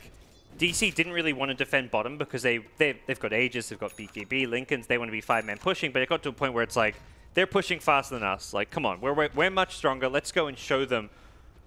DC didn't really want to defend bottom because they've got Aegis, they've got BKB, Lincolns, they want to be 5-man pushing, but it got to a point where it's like, they're pushing faster than us. Like, come on, we're much stronger. Let's go and show them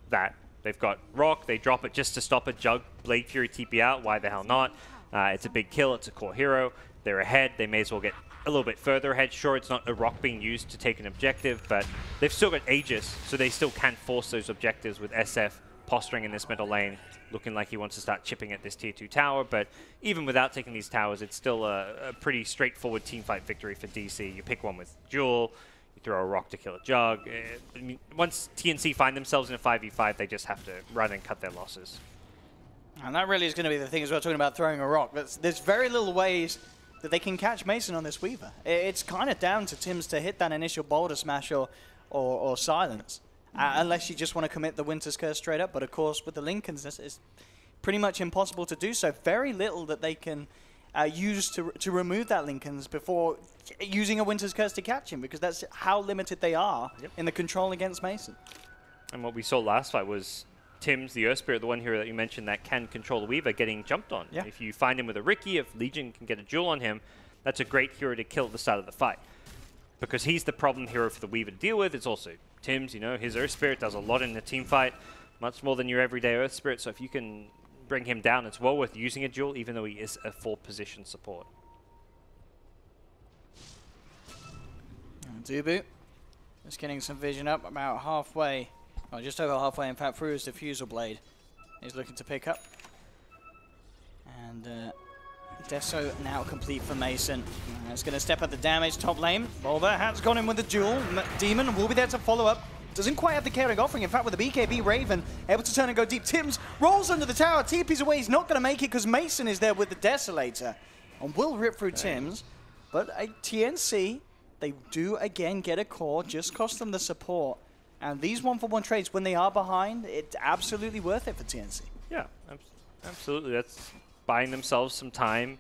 that. They've got Rock, they drop it just to stop a Jug. Blade Fury TP out, why the hell not? It's a big kill, it's a core hero. They're ahead, they may as well get a little bit further ahead. Sure, it's not a rock being used to take an objective, but they've still got Aegis, so they still can force those objectives with SF posturing in this middle lane, looking like he wants to start chipping at this tier 2 tower. But even without taking these towers, it's still a pretty straightforward teamfight victory for DC. You pick one with Jewel, you throw a rock to kill a Jug. I mean, once TNC find themselves in a 5v5, they just have to run and cut their losses. And that really is going to be the thing as well, talking about throwing a rock. There's very little ways that they can catch Mason on this Weaver. It's kind of down to Tims to hit that initial boulder smash or silence. Unless you just want to commit the Winter's Curse straight up. But of course, with the Lincolns, it's pretty much impossible to do so. Very little that they can use to remove that Lincolns before using a Winter's Curse to catch him, because that's how limited they are in the control against Mason. And what we saw last fight was Tims, the Earth Spirit, the one hero that you mentioned that can control the Weaver, getting jumped on. Yeah. If you find him with a Riki, if Legion can get a Jewel on him, that's a great hero to kill at the start of the fight. Because he's the problem hero for the Weaver to deal with. It's also Tims, you know, his Earth Spirit does a lot in the team fight, much more than your everyday Earth Spirit. So if you can bring him down, it's well worth using a Jewel, even though he is a full position support. Dubu just getting some vision up about halfway, or just over halfway, in fact, through his diffusal blade. He's looking to pick up. And Deso now complete for Mason. It's going to step up the damage top lane. Bulba has gone in with the duel. Demon will be there to follow up. Doesn't quite have the carrying offering. In fact, with the BKB Raven able to turn and go deep. Tims rolls under the tower. TP's away. He's not going to make it because Mason is there with the Desolator. And will rip through Tims. But a TNC, they do again get a core. Just cost them the support. And these 1-for-1 trades, when they are behind, it's absolutely worth it for TNC. Yeah, absolutely. That's buying themselves some time.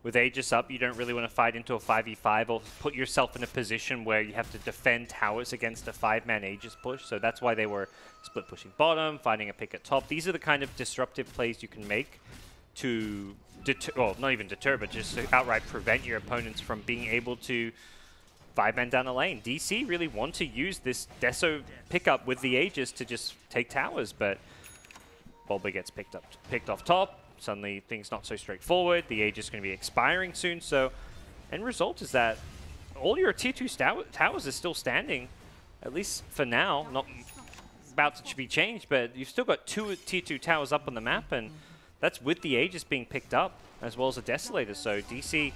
With Aegis up, you don't really want to fight into a 5v5 or put yourself in a position where you have to defend towers against a 5-man Aegis push. So that's why they were split pushing bottom, finding a pick at top. These are the kind of disruptive plays you can make to deter, well, not even deter, but just to outright prevent your opponents from being able to 5-man down the lane. DC really want to use this Deso pickup with the Aegis to just take towers, but Bulba gets picked off top. Suddenly things not so straightforward. The Aegis is going to be expiring soon, so end result is that all your tier 2 towers are still standing, at least for now. Not about to be changed, but you've still got 2 tier 2 towers up on the map, and that's with the Aegis being picked up as well as a Desolator. So DC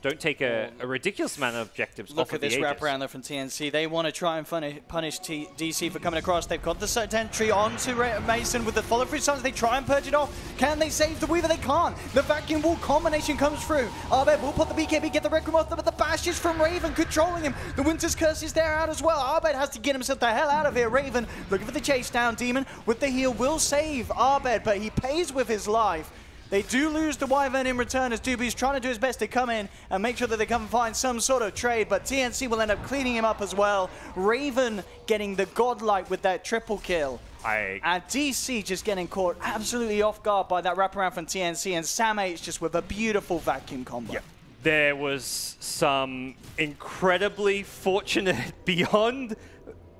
don't take a ridiculous amount of objectives off Look of at the this Aegis. wraparound there from TNC. They want to try and punish DC for coming across. They've got the set entry onto Mason with the follow-through suns. They try and purge it off. Can they save the Weaver? They can't. The vacuum wall combination comes through. Arbed will put the BKB, get the Requiem off, but the bashes from Raven controlling him. The Winter's Curse is there out as well. Arbed has to get himself the hell out of here. Raven looking for the chase down. Demon with the heal will save Arbed, but he pays with his life. They do lose the Wyvern in return as Dubu's trying to do his best to come in and make sure that they come and find some sort of trade, but TNC will end up cleaning him up as well. Raven getting the godlike with that triple kill. And DC just getting caught absolutely off guard by that wraparound from TNC, and Sam H just with a beautiful vacuum combo. Yeah. There was some incredibly fortunate, beyond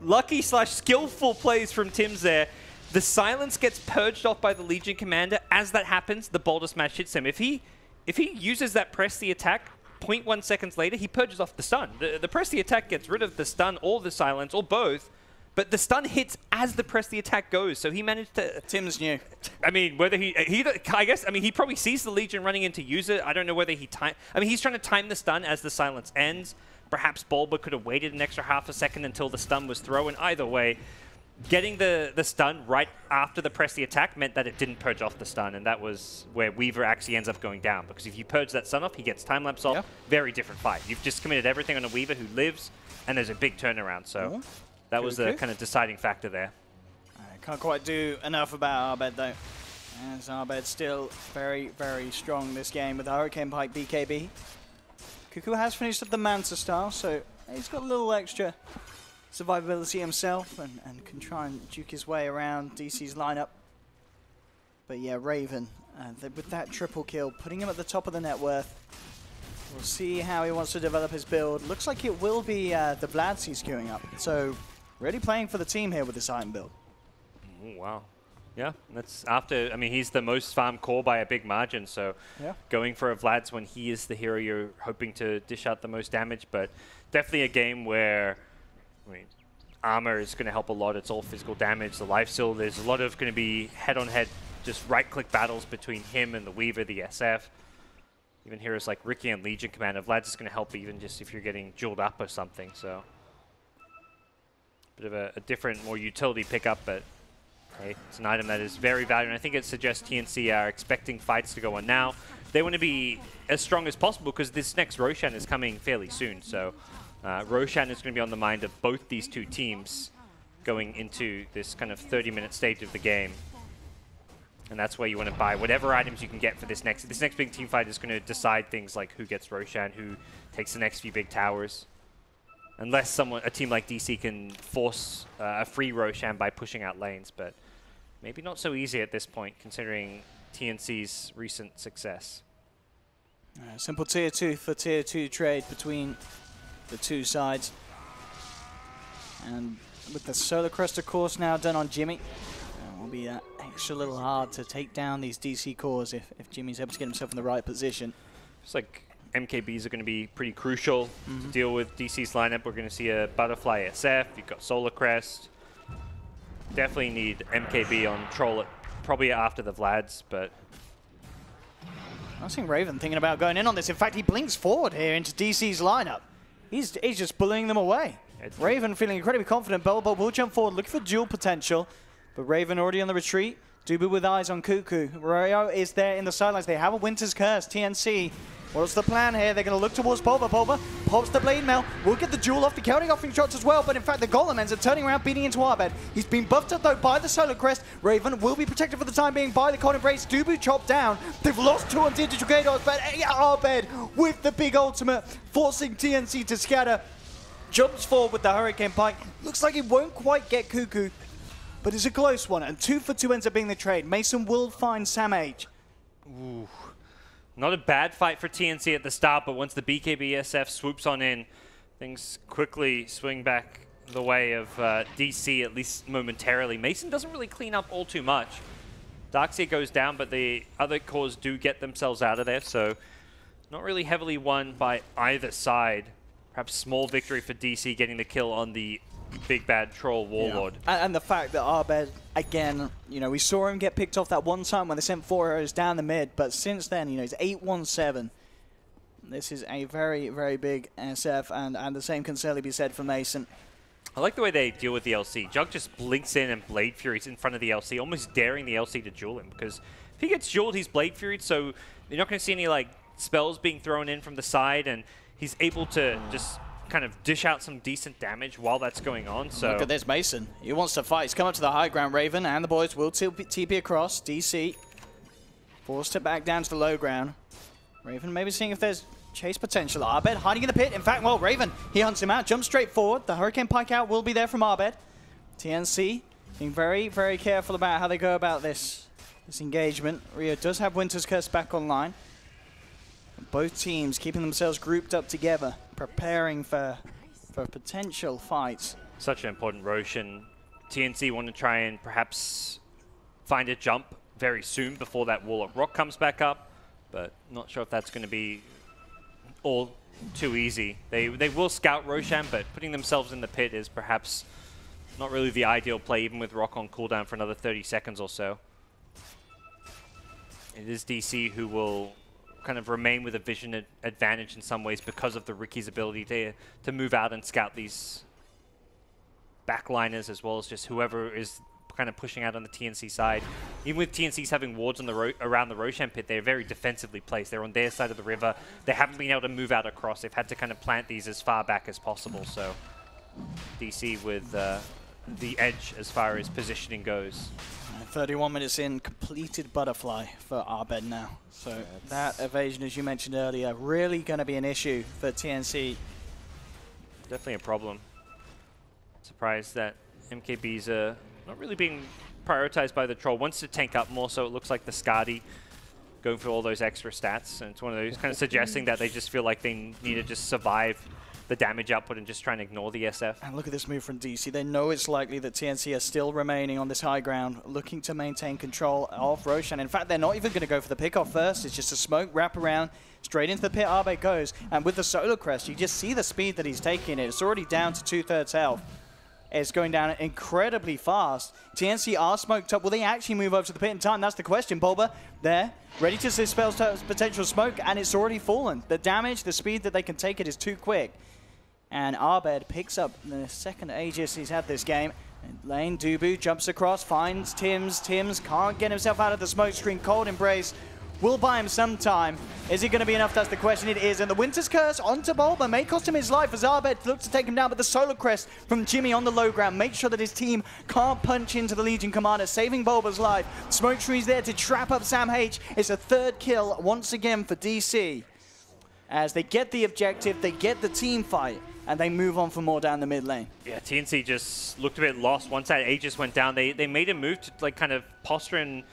lucky/skillful plays from Tims there. The silence gets purged off by the Legion commander. As that happens, the boulder smash hits him. If he uses that press the attack, 0.1 seconds later, he purges off the stun. The press the attack gets rid of the stun or the silence, or both, but the stun hits as the press the attack goes. So he managed to... Tims knew. I mean, whether he probably sees the Legion running in to use it. I don't know whether he he's trying to time the stun as the silence ends. Perhaps Bulba could have waited an extra half a second until the stun was thrown. Either way, getting the stun right after the press the attack meant that it didn't purge off the stun, and that was where Weaver actually ends up going down, because if you purge that stun off, he gets time-lapse off. Yeah. Very different fight. You've just committed everything on a Weaver who lives, and there's a big turnaround, so that was the kind of deciding factor there. Can't quite do enough about Arbed, though. As Arbed still very, very strong this game with the Hurricane Pike BKB. Cuckoo has finished up the Manta Star, so he's got a little extra survivability himself and can try and juke his way around DC's lineup. But yeah, Raven, with that triple kill, putting him at the top of the net worth. We'll see how he wants to develop his build. Looks like it will be the Vlads he's queuing up. So really playing for the team here with this item build. Ooh, wow. Yeah, that's after. I mean, he's the most farm core by a big margin. So going for a Vlad's when he is the hero, you're hoping to dish out the most damage. But definitely a game where, I mean, armor is going to help a lot. It's all physical damage. The life steal, there's a lot of going to be head-on-head, just right-click battles between him and the Weaver, the SF. Even heroes like Ricky and Legion Commander. Vlad's is going to help even just if you're getting jeweled up or something. So bit of a different, more utility pickup, but hey, it's an item that is very valuable, and I think it suggests TNC are expecting fights to go on now. They want to be as strong as possible because this next Roshan is coming fairly soon. So Roshan is going to be on the mind of both these two teams going into this kind of 30-minute stage of the game. And that's where you want to buy whatever items you can get for this next. This next big team fight is going to decide things like who gets Roshan, who takes the next few big towers. Unless a team like DC can force a free Roshan by pushing out lanes, but maybe not so easy at this point, considering TNC's recent success. Simple tier 2 for tier 2 trade between the two sides. And with the Solar Crest, of course, now done on Jimmy, it will be that extra little hard to take down these DC cores if Jimmy's able to get himself in the right position. It's like MKBs are going to be pretty crucial to deal with DC's lineup. We're going to see a Butterfly SF. You've got Solar Crest. Definitely need MKB on Troll probably after the Vlads, but I think Raven thinking about going in on this. In fact, he blinks forward here into DC's lineup. He's just bullying them away. Raven feeling incredibly confident. Belbo will jump forward, looking for duel potential, but Raven already on the retreat. Dubu with eyes on Cuckoo. Rio is there in the sidelines. They have a Winter's Curse. TNC. What's the plan here? They're going to look towards Pulver. Pulver pops the Blade Mail. We'll get the duel off the counting offing shots as well, but in fact the Golem ends up turning around, beating into Arbed. He's been buffed up though by the Solar Crest. Raven will be protected for the time being by the Cold Embrace. Dubu chopped down. They've lost 2 on Digital Gados, but Arbed with the big ultimate, forcing TNC to scatter. Jumps forward with the Hurricane Pike. Looks like it won't quite get Cuckoo, but it's a close one, and 2 for 2 ends up being the trade. Mason will find Sam H. Ooh. Not a bad fight for TNC at the start, but once the BKB-SF swoops on in, things quickly swing back the way of DC, at least momentarily. Mason doesn't really clean up all too much. Darkseer goes down, but the other cores do get themselves out of there, so not really heavily won by either side. Perhaps small victory for DC getting the kill on the big bad troll Warlord. Yeah. And the fact that Arbed, again, you know, we saw him get picked off that one time when they sent 4 heroes down the mid, but since then, you know, he's 8-1-7. This is a very, very big SF, and the same can certainly be said for Mason. I like the way they deal with the LC. Jug just blinks in and Blade Fury's in front of the LC, almost daring the LC to duel him, because if he gets dueled, he's Blade Furied, so you're not going to see any like spells being thrown in from the side, and he's able to just kind of dish out some decent damage while that's going on. So look at this, Mason. He wants to fight. He's come up to the high ground. Raven and the boys will TP across. DC forced to back down to the low ground. Raven maybe seeing if there's chase potential. Arbed hiding in the pit. In fact, well, Raven, he hunts him out, jumps straight forward. The Hurricane Pike out will be there from Arbed. TNC being very, very careful about how they go about this engagement. Rio does have Winter's Curse back online. Both teams keeping themselves grouped up together, preparing for potential fights. Such an important Roshan. TNC want to try and perhaps find a jump very soon before that Warlock Rock comes back up, but not sure if that's going to be all too easy. They will scout Roshan, but putting themselves in the pit is perhaps not really the ideal play, even with Rock on cooldown for another 30 seconds or so. It is DC who will kind of remain with a vision advantage in some ways because of the Ricky's ability to move out and scout these backliners, as well as just whoever is kind of pushing out on the TNC side. Even with TNCs having wards on the around the Roshan pit, they're very defensively placed. They're on their side of the river. They haven't been able to move out across. They've had to kind of plant these as far back as possible. So DC with the edge as far as positioning goes. 31 minutes in, completed Butterfly for Arbed now. So that evasion, as you mentioned earlier, really going to be an issue for TNC. Definitely a problem. Surprised that MKBs are not really being prioritized by the Troll. Wants to tank up more, so it looks like the Skadi going for all those extra stats. And it's one of those kind of suggesting that they just feel like they need to just survive the damage output and just try and ignore the SF. And look at this move from DC. They know it's likely that TNC are still remaining on this high ground, looking to maintain control of Roshan. In fact, they're not even going to go for the pickoff first. It's just a smoke, wrap around, straight into the pit. Arbeid goes. And with the Solar Crest, you just see the speed that he's taking. It's already down to 2/3 health. It's going down incredibly fast. TNC are smoked up. Will they actually move over to the pit in time? That's the question. Bulba there, ready to dispel potential smoke, and it's already fallen. The damage, the speed that they can take it is too quick. And Arbeid picks up the second Aegis he's had this game. Lane, Dubu jumps across, finds Tims. Tims can't get himself out of the smoke screen. Cold Embrace will buy him some time. Is it going to be enough? That's the question. It is. And the Winter's Curse onto Bulba may cost him his life as Arbeid looks to take him down. But the Solar Crest from Jimmy on the low ground makes sure that his team can't punch into the Legion Commander, saving Bulba's life. Smoke Tree's there to trap up Sam H. It's a third kill once again for DC. As they get the objective, they get the team fight, and they move on for more down the mid lane. Yeah, TNC just looked a bit lost. Once that Aegis went down, they made a move to like kind of posture and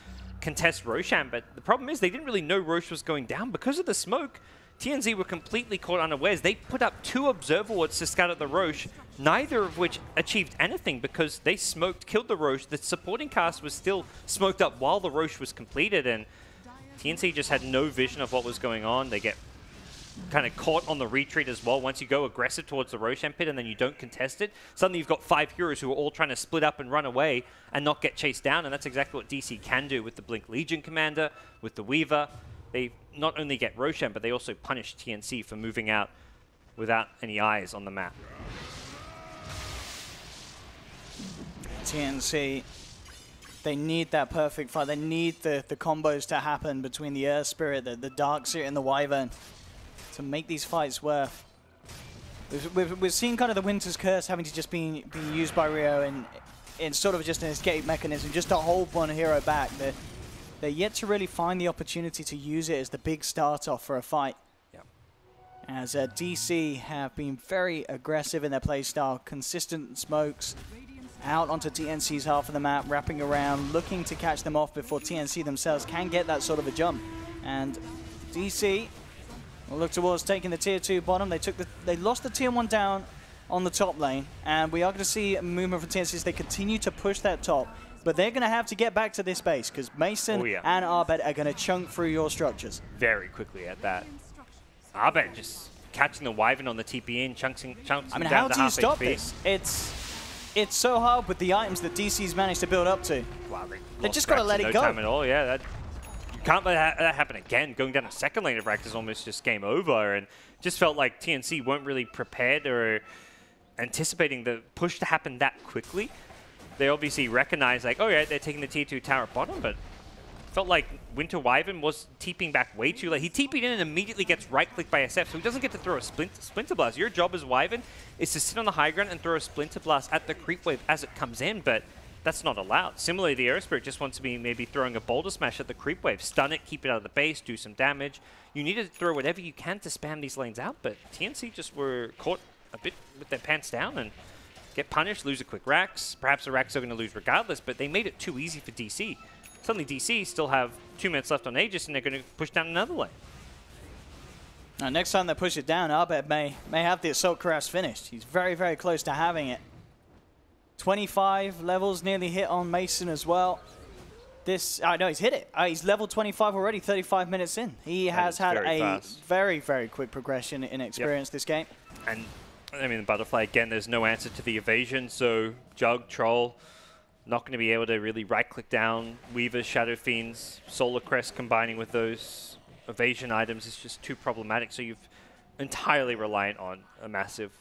contest Roshan, but the problem is they didn't really know Rosh was going down. Because of the smoke, TNC were completely caught unawares. They put up 2 observer wards to scout at the Rosh, neither of which achieved anything because they smoked, killed the Rosh. The supporting cast was still smoked up while the Rosh was completed, and TNC just had no vision of what was going on. They get kind of caught on the retreat as well. Once you go aggressive towards the Roshan pit and then you don't contest it, suddenly you've got 5 heroes who are all trying to split up and run away and not get chased down, and that's exactly what DC can do with the Blink Legion Commander, with the Weaver. They not only get Roshan, but they also punish TNC for moving out without any eyes on the map. TNC, they need that perfect fight. They need the combos to happen between the Earth Spirit, the Dark Spirit, and the Wyvern to make these fights worth. We've seen kind of the Winter's Curse having to just be used by Rio in sort of just an escape mechanism, just to hold one hero back. They're yet to really find the opportunity to use it as the big start-off for a fight. Yep. As DC have been very aggressive in their playstyle, consistent smokes out onto TNC's half of the map, wrapping around, looking to catch them off before TNC themselves can get that sort of a jump. And DC will look towards taking the tier 2 bottom. They lost the tier 1 down on the top lane, and we are going to see a movement from TNC as they continue to push that top. But they're going to have to get back to this base because Mason and Arbeid are going to chunk through your structures. Very quickly at that. Arbeid just catching the Wyvern on the TP in, chunks him down to half HP. How do you stop this? It's so hard with the items that DC's managed to build up to. Wow, they just got to let it go. No time at all, yeah. You can't let that happen again. Going down a second lane of Ract is almost just game over, and just felt like TNC weren't really prepared or anticipating the push to happen that quickly. They obviously recognized, like, oh yeah, they're taking the tier 2 tower at bottom, but felt like Winter Wyvern was TPing back way too late. He TP'd in and immediately gets right-clicked by SF, so he doesn't get to throw a Splinter Blast. Your job as Wyvern is to sit on the high ground and throw a Splinter Blast at the creep wave as it comes in, but that's not allowed. Similarly, the Air Spirit just wants to be maybe throwing a Boulder Smash at the creep wave, stun it, keep it out of the base, do some damage. You need to throw whatever you can to spam these lanes out, but TNC just were caught a bit with their pants down and get punished, lose a quick Rax. Perhaps the Rax are going to lose regardless, but they made it too easy for DC. Suddenly DC still have 2 minutes left on Aegis, and they're going to push down another lane. Now, next time they push it down, Arbeid may have the Assault Cuirass finished. He's very, very close to having it. 25 levels nearly hit on Mason as well. No, he's hit it. He's level 25 already, 35 minutes in. He has had a very, very quick progression in experience this game. And, I mean, the Butterfly, again, there's no answer to the evasion, so Jug, Troll, not going to be able to really right-click down Weaver, Shadow Fiends, Solar Crest combining with those evasion items is just too problematic, so you've entirely reliant on a massive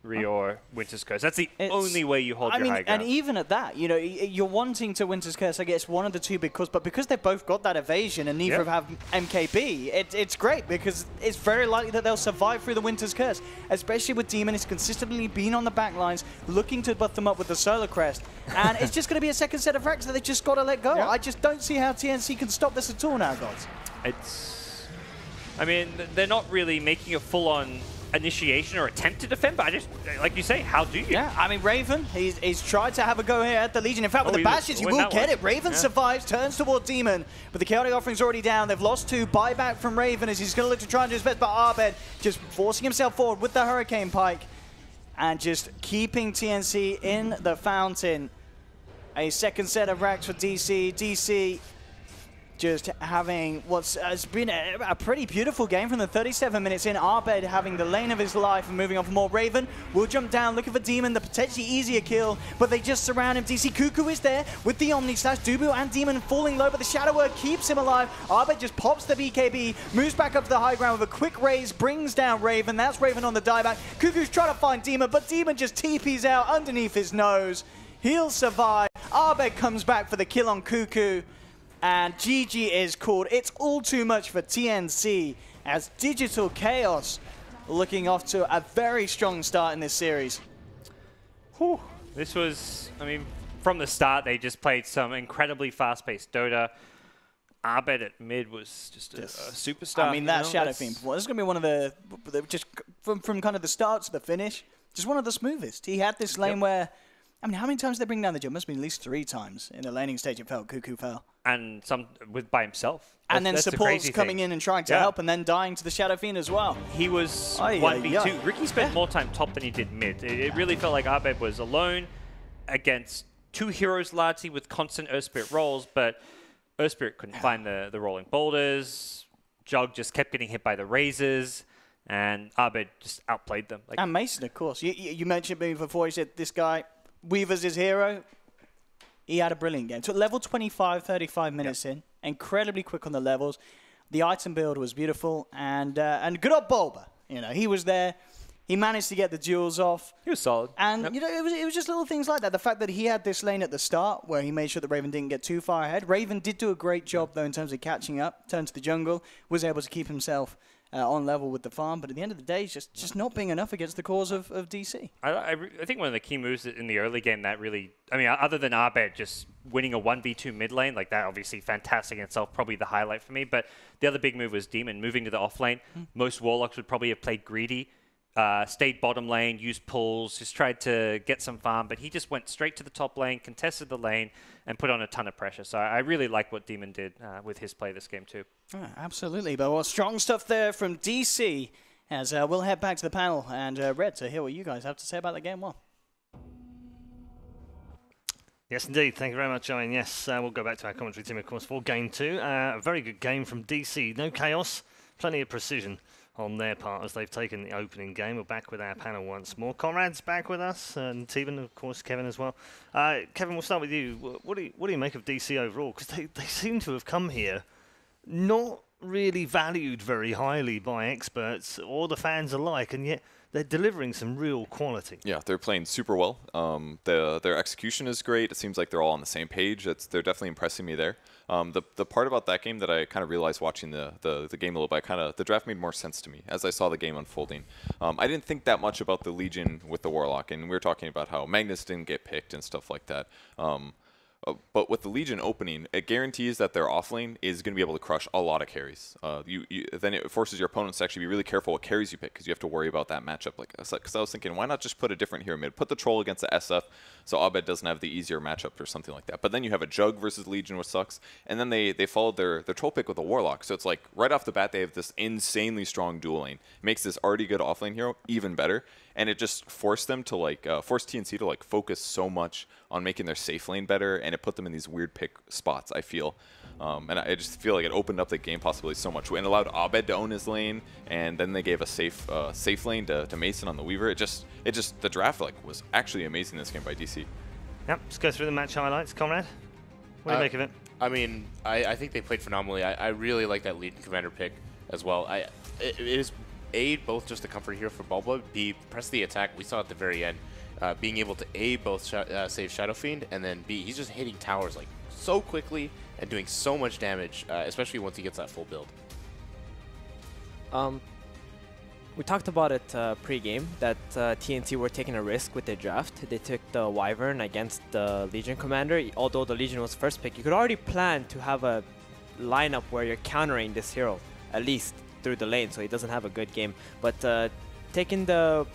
Rior Winter's Curse. That's the only way you hold your high ground. And even at that, you know, you're wanting to Winter's Curse, I guess, one of the two big cores, but because they've both got that evasion and neither have MKB, it's great because it's very likely that they'll survive through the Winter's Curse, especially with Demon. It's consistently been on the back lines, looking to butt them up with the Solar Crest, and it's just going to be a second set of racks that they just got to let go. I just don't see how TNC can stop this at all now, guys. I mean, they're not really making a full-on initiation or attempt to defend, but I just, like you say, how do you? Yeah, I mean, Raven, he's tried to have a go here at the Legion. In fact, with the bashes, you will get it. Raven survives, turns toward Demon, but the Chaotic Offering's already down. They've lost 2. Buyback from Raven as he's going to look to try and do his best, but Abed just forcing himself forward with the Hurricane Pike and just keeping TNC in the fountain. A second set of racks for DC. DC just having what's has been a pretty beautiful game from the 37 minutes in. Abed having the lane of his life and moving on for more. Raven will jump down, looking for Demon, the potentially easier kill, but they just surround him. DC Cuckoo is there with the Omni Slash. Dubu and Demon falling low, but the Shadow Word keeps him alive. Abed just pops the BKB, moves back up to the high ground with a quick raise, brings down Raven. That's Raven on the dieback. Cuckoo's trying to find Demon, but Demon just TPs out underneath his nose. He'll survive. Abed comes back for the kill on Cuckoo. And GG is called. It's all too much for TNC as Digital Chaos looking off to a very strong start in this series. Whew. This was, I mean, from the start, they just played some incredibly fast-paced Dota. Abed at mid was just a superstar. I mean, that Shadow Fiend, well, this is going to be one of the, just from kind of the start to the finish, just one of the smoothest. He had this lane where, I mean, how many times did they bring down the jump? Must have been at least 3 times in the laning stage it felt. Cuckoo fell. And some by himself. And then supports coming in and trying to help and then dying to the Shadow Fiend as well. He was 1v2. Ricky spent more time top than he did mid. It really felt like Abed was alone against 2 heroes largely with constant Earth Spirit rolls, but Earth Spirit couldn't find the rolling boulders. Jug just kept getting hit by the razors, and Abed just outplayed them. And Mason, of course. You mentioned me before, you said this guy, Weaver's his hero. He had a brilliant game. Took level 25, 35 minutes in. Incredibly quick on the levels. The item build was beautiful. And good old Bulba. You know, he was there. He managed to get the duels off. He was solid. And, you know, it was just little things like that. The fact that he had this lane at the start where he made sure that Raven didn't get too far ahead. Raven did do a great job, though, in terms of catching up. Turned to the jungle. Was able to keep himself on level with the farm, but at the end of the day, it's just not being enough against the cause of DC. I think one of the key moves in the early game that really, I mean, other than Abed just winning a 1v2 mid lane, like that obviously fantastic in itself, probably the highlight for me, but the other big move was Demon moving to the off lane. Most Warlocks would probably have played greedy, stayed bottom lane, used pulls, just tried to get some farm, but he just went straight to the top lane, contested the lane, and put on a ton of pressure. So I really like what Demon did with his play this game too. Absolutely, but strong stuff there from DC as we'll head back to the panel and Red to hear what you guys have to say about the game one. Yes, indeed. Thank you very much, Owen. Yes, we'll go back to our commentary team, of course, for game 2. A very good game from DC. No chaos, plenty of precision on their part as they've taken the opening game. We're back with our panel once more. Conrad's back with us, and Teban, of course, Kevin as well. Kevin, we'll start with you. What do you make of DC overall? Because they seem to have come here not really valued very highly by experts or the fans alike, and yet they're delivering some real quality. Yeah, they're playing super well. Their execution is great. It seems like they're all on the same page. They're definitely impressing me there. The part about that game that I kind of realized watching the game a little bit, the draft made more sense to me as I saw the game unfolding. I didn't think that much about the Legion with the Warlock, and we were talking about how Magnus didn't get picked and stuff like that. But with the Legion opening, it guarantees that their offlane is going to be able to crush a lot of carries. Then it forces your opponents to actually be really careful what carries you pick, because you have to worry about that matchup. Because I was thinking, why not just put a different hero mid? Put the Troll against the SF, so Abed doesn't have the easier matchup or something like that. But then you have a Jug versus Legion, which sucks. And then they followed their Troll pick with a Warlock. So it's like, right off the bat, they have this insanely strong dual lane. It makes this already good offlane hero even better. And it just forced them to force TNC to focus so much on making their safe lane better, and it put them in these weird pick spots, I feel. And I just feel like it opened up the game possibilities so much and allowed Abed to own his lane, and then they gave a safe lane to Mason on the Weaver. The draft was actually amazing this game by DC. Yep, let's go through the match highlights. Conrad, what do you make of it? I mean, I think they played phenomenally. I really like that lead commander pick as well. It is A, both just a comfort here for Bulba, B, press the attack. We saw at the very end, being able to A, both save Shadow Fiend, and then B, he's just hitting towers so quickly and doing so much damage, especially once he gets that full build. We talked about it pre-game, that TNC were taking a risk with their draft. They took the Wyvern against the Legion commander. Although the Legion was first pick, you could already plan to have a lineup where you're countering this hero, at least through the lane, so he doesn't have a good game. But taking the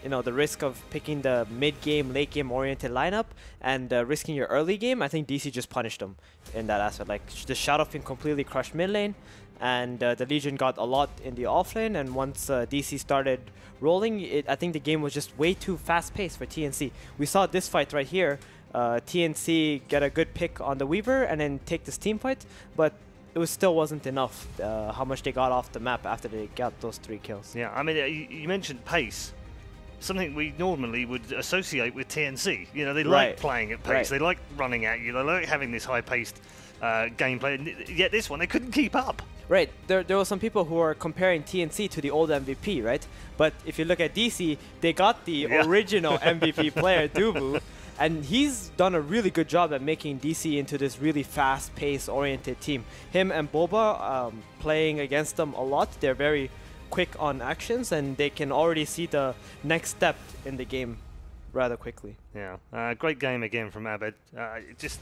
the risk of picking the mid-game, late-game oriented lineup and risking your early game, I think DC just punished them in that aspect. Like, the Shadow Fiend completely crushed mid lane, and the Legion got a lot in the off lane, and once DC started rolling, I think the game was just way too fast-paced for TNC. We saw this fight right here. TNC get a good pick on the Weaver and then take this team fight, but it still wasn't enough how much they got off the map after they got those 3 kills. Yeah, I mean, you mentioned pace. Something we normally would associate with TNC. You know, they like playing at pace. They like running at you. They like having this high-paced gameplay. And yet this one, they couldn't keep up. Right. There were some people who are comparing TNC to the old MVP, right? But if you look at DC, they got the original MVP player, Dubu, and he's done a really good job at making DC into this really fast-paced oriented team. Him and Boba playing against them a lot. They're very quick on actions, and they can already see the next step in the game rather quickly. Yeah, great game again from Abed. It just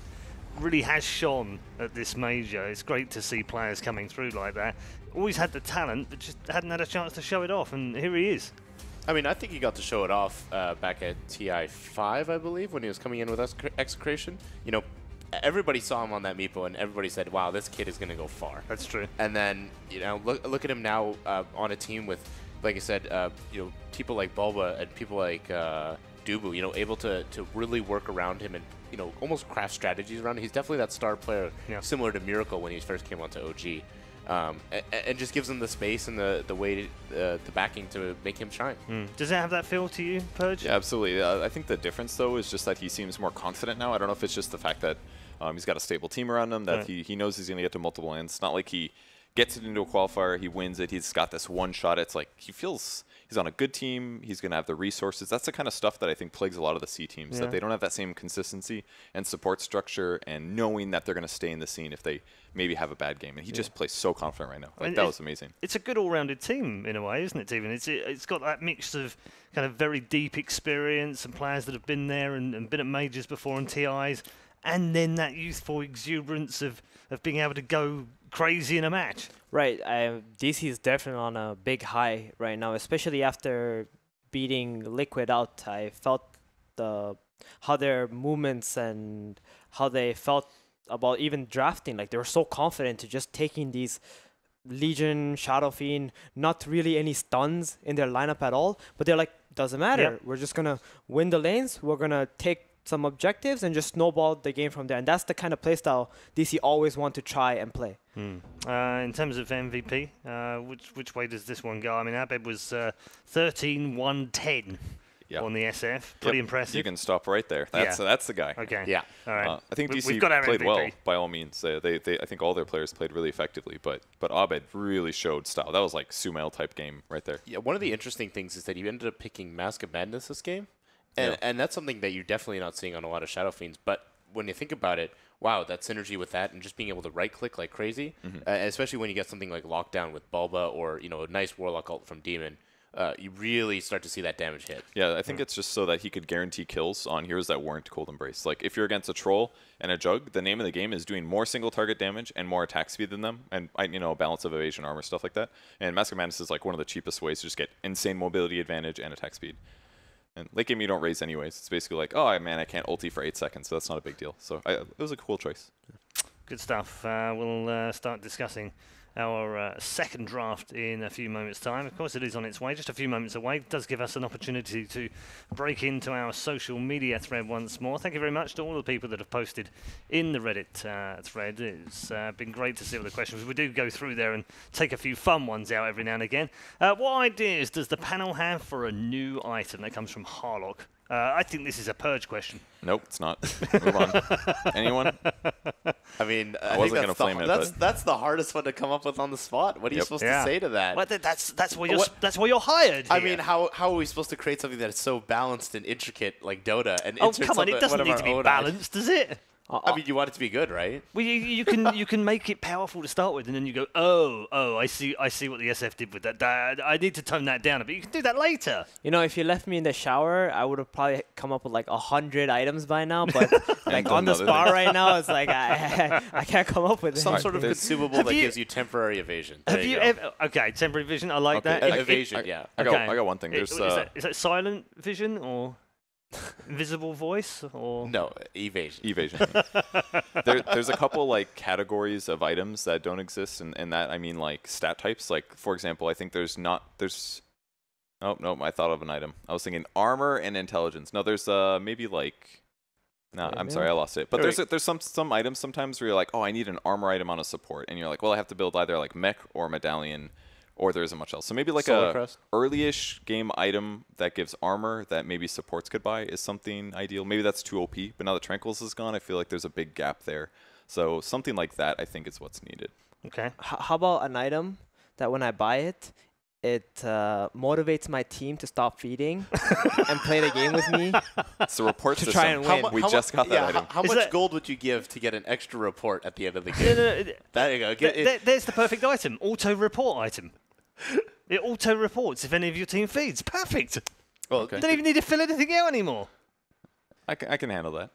really has shone at this major. It's great to see players coming through like that. Always had the talent, but just hadn't had a chance to show it off, and here he is. I mean, I think he got to show it off back at TI5, I believe, when he was coming in with Execration. You know, everybody saw him on that Meepo, and everybody said, wow, this kid is going to go far. That's true. And then, you know, look at him now on a team with, like I said, you know, people like Bulba and people like Dubu, you know, able to really work around him and, you know, almost craft strategies around him. He's definitely that star player, similar to Miracle when he first came onto OG. And just gives him the space and the way, the backing to make him shine. Does it have that feel to you, Purge? Yeah, absolutely. I think the difference, though, is just that he seems more confident now. I don't know if it's just the fact that he's got a stable team around him, that he knows he's going to get to multiple ends. It's not like he gets it into a qualifier, he wins it, he's got this one shot. It's like he feels he's on a good team, he's going to have the resources. That's the kind of stuff that I think plagues a lot of the C teams, that they don't have that same consistency and support structure and knowing that they're going to stay in the scene if they maybe have a bad game. And he just plays so confident right now. Like, that was amazing. It's a good all-rounded team in a way, isn't it, Steven? It's got that mix of kind of very deep experience and players that have been there and been at majors before and TIs, and then that youthful exuberance of being able to go crazy in a match. Right. DC is definitely on a big high right now, especially after beating Liquid out. I felt how their movements and how they felt about even drafting. Like, they were so confident to just taking these Legion, Shadow Fiend, not really any stuns in their lineup at all. But they're like, doesn't matter. Yep. We're just going to win the lanes. We're going to take some objectives and just snowball the game from there. And that's the kind of playstyle DC always want to try and play. In terms of MVP, which way does this one go? I mean, Abed was 13-1-10 on the SF. Pretty impressive. You can stop right there. That's the guy. Okay. Yeah. All right. I think DC We've got our played MVP. well, by all means. I think all their players played really effectively, but Abed really showed style. That was like Sumail type game right there. Yeah, one of the interesting things is that you ended up picking Mask of Madness this game. And that's something that you're definitely not seeing on a lot of Shadow Fiends. But when you think about it, wow, that synergy with that and just being able to right-click like crazy, especially when you get something like Lockdown with Bulba or, you know, a nice Warlock ult from Demon, you really start to see that damage hit. Yeah, I think it's just so that he could guarantee kills on heroes that weren't Cold Embrace. Like, if you're against a Troll and a Jug, the name of the game is doing more single target damage and more attack speed than them, and, you know, a balance of evasion, armor, stuff like that. And Mask of Madness is like one of the cheapest ways to just get insane mobility advantage and attack speed. And late game you don't raise anyways. It's basically like, oh man, I can't ulti for 8 seconds, so that's not a big deal. So it was a cool choice. Good stuff. We'll start discussing our second draft in a few moments' time. Of course, it is on its way, just a few moments away. It does give us an opportunity to break into our social media thread once more. Thank you very much to all the people that have posted in the Reddit thread. It's been great to see all the questions. We do go through there and take a few fun ones out every now and again. What ideas does the panel have for a new item? That comes from Harlock. I think this is a Purge question. Nope, it's not. Move on. Anyone? I mean, I wasn't going to flame it, but that's the hardest one to come up with on the spot. What are you supposed to say to that? Well, that's why you're hired. I here. mean, how are we supposed to create something that is so balanced and intricate like Dota? And come on, it doesn't need to be balanced, does it? I mean, you want it to be good, right? Well, you can make it powerful to start with, and then you go, oh, I see what the SF did with that. I need to tone that down a bit. You can do that later. You know, if you left me in the shower, I would have probably come up with like 100 items by now. But like on the spot right now, it's like I can't come up with it. Some sort of consumable that gives you temporary evasion. There Have you ever? Okay, temporary vision. I like that. Evasion, yeah. I got one thing. There's Is that silent vision or invisible voice or No, evasion. evasion. There's a couple like categories of items that don't exist, and that I mean like stat types. Like for example, I think there's. Oh no, I thought of an item. I was thinking armor and intelligence. No, there's maybe like. No, I'm sorry, I lost it. But there's some items sometimes where you're like, oh, I need an armor item on a support, and you're like, well, I have to build either like mech or medallion, or there isn't much else. So maybe like Solar a Crest. early-ish game item that gives armor that maybe supports could buy is something ideal. Maybe that's too OP, but now that Tranquils is gone, I feel like there's a big gap there. So something like that, I think, is what's needed. okay? How about an item that when I buy it, it motivates my team to stop feeding and play the game with me? So report To system. try and win. We just got that item. How Is much that- gold would you give to get an extra report at the end of the No, game? no, no, There you go. there's the perfect item. Auto report item. It auto reports if any of your team feeds. Perfect. Well, Okay. Don't even need to fill anything out anymore. I can handle that.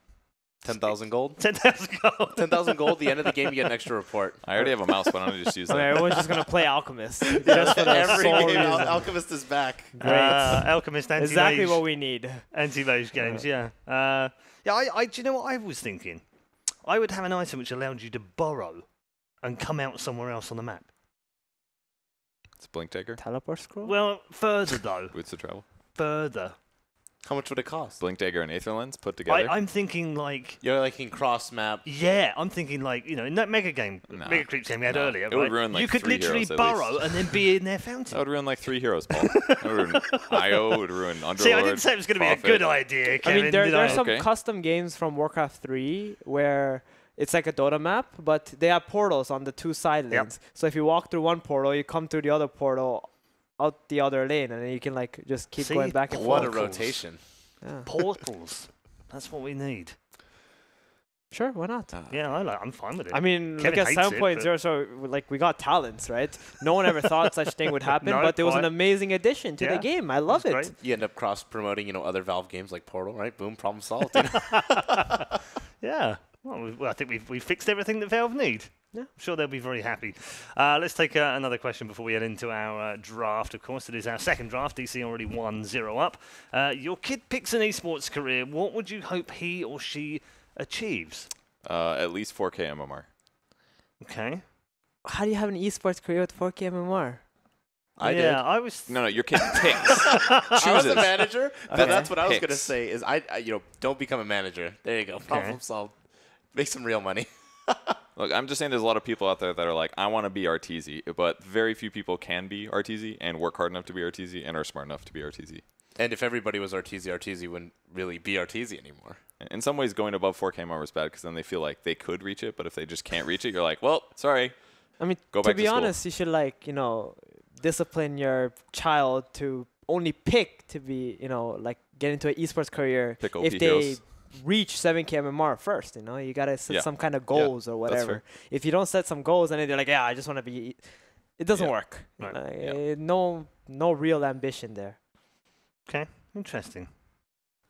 10,000 gold. 10,000 gold. 10,000 gold. The end of the game, you get an extra report. I already have a mouse, but I'm gonna just use Okay, that. everyone's just gonna play Alchemist. Just for the Every sole game, reason. Alchemist is back. Great. Alchemist anti-mage. Exactly what we need. Anti-mage games, yeah. Do you know what I was thinking? I would have an item which allowed you to borrow and come out somewhere else on the map. It's Blink Dagger. Teleport scroll? Well, further though. Boots of Travel. Further. How much would it cost? Blink Dagger and Aether Lens put together. I'm thinking like, You're like in cross map. yeah, I'm thinking like, in that Mega Creeps game we had earlier, It would right? ruin, like, you could 3 literally heroes at burrow least. and then be in their That fountain. would ruin like 3 heroes, Paul. That would ruin Io, it would ruin Underlord. See, I didn't say it was going to be a Prophet. good idea, I Kevin. mean, there did are I? some Okay. custom games from Warcraft 3 where it's like a Dota map, but they have portals on the 2 side lanes. So if you walk through one portal, you come through the other portal out the other lane, and then you can like just keep See? going back and What forth. a rotation. Yeah. Portals. That's what we need. Sure, why not? Yeah, I'm fine with it. I mean, Kevin like at hates it, 7.0, so like we got talents, right? No one ever thought such thing would happen, No, but it was an quite. amazing addition to Yeah, the game. I love That's it. great. You end up cross promoting, other Valve games like Portal, right? Boom, problem solved. You know? Yeah. Well, I think we've fixed everything that Valve need. Yeah. I'm sure they'll be very happy. Let's take another question before we head into our draft. Of course, it is our second draft. DC already 1-0 up. Your kid picks an esports career. What would you hope he or she achieves? At least 4K MMR. Okay. How do you have an esports career with 4K MMR? I yeah, did. I was. No, your kid picks. I was Chooses. a manager. Okay. That's what I was going to Picks. say is don't become a manager. There you go. Problem solved. Make some real money. Look, I'm just saying there's a lot of people out there that are like, I want to be RTZ, but very few people can be RTZ and work hard enough to be RTZ and are smart enough to be RTZ. And if everybody was RTZ wouldn't really be RTZ anymore. In some ways, going above 4K MMR is bad because then they feel like they could reach it, but if they just can't reach it, you're like, well, sorry. I mean, Go to back be to school. honest, you should discipline your child to only pick to be, get into an esports career Pick OP if they heroes. reach 7K MMR first. You gotta set Yeah. some kind of goals or that's whatever. fair. If you don't set some goals and then they're like, yeah, I just want to be, it doesn't Yeah. work. Right. No real ambition there. Okay. Interesting.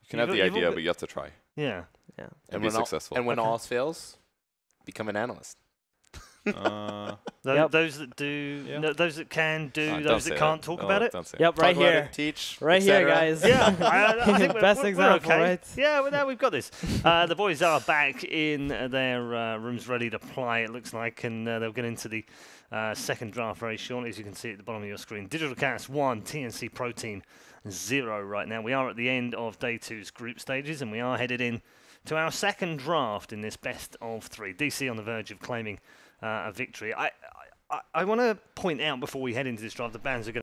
You can have the You've idea, all but you have to try Yeah. Yeah. and be successful. And when all else fails, become an analyst. Yep. Those that do, Yeah. no, those that can do, Don't those say that can't talk about it. Don't say Yep, Talk right about here. it, teach. Right here, etc. guys. Yeah, I think Best we're example, okay. right? Yeah, well, now we've got this. The boys are back in their rooms ready to play, it looks like, and they'll get into the second draft very shortly, as you can see at the bottom of your screen. Digital Cats 1, TNC Pro Team 0 right now. We are at the end of Day 2's group stages, and we are headed in to our second draft in this best of 3. DC on the verge of claiming a victory. I want to point out before we head into this draft, the bands are going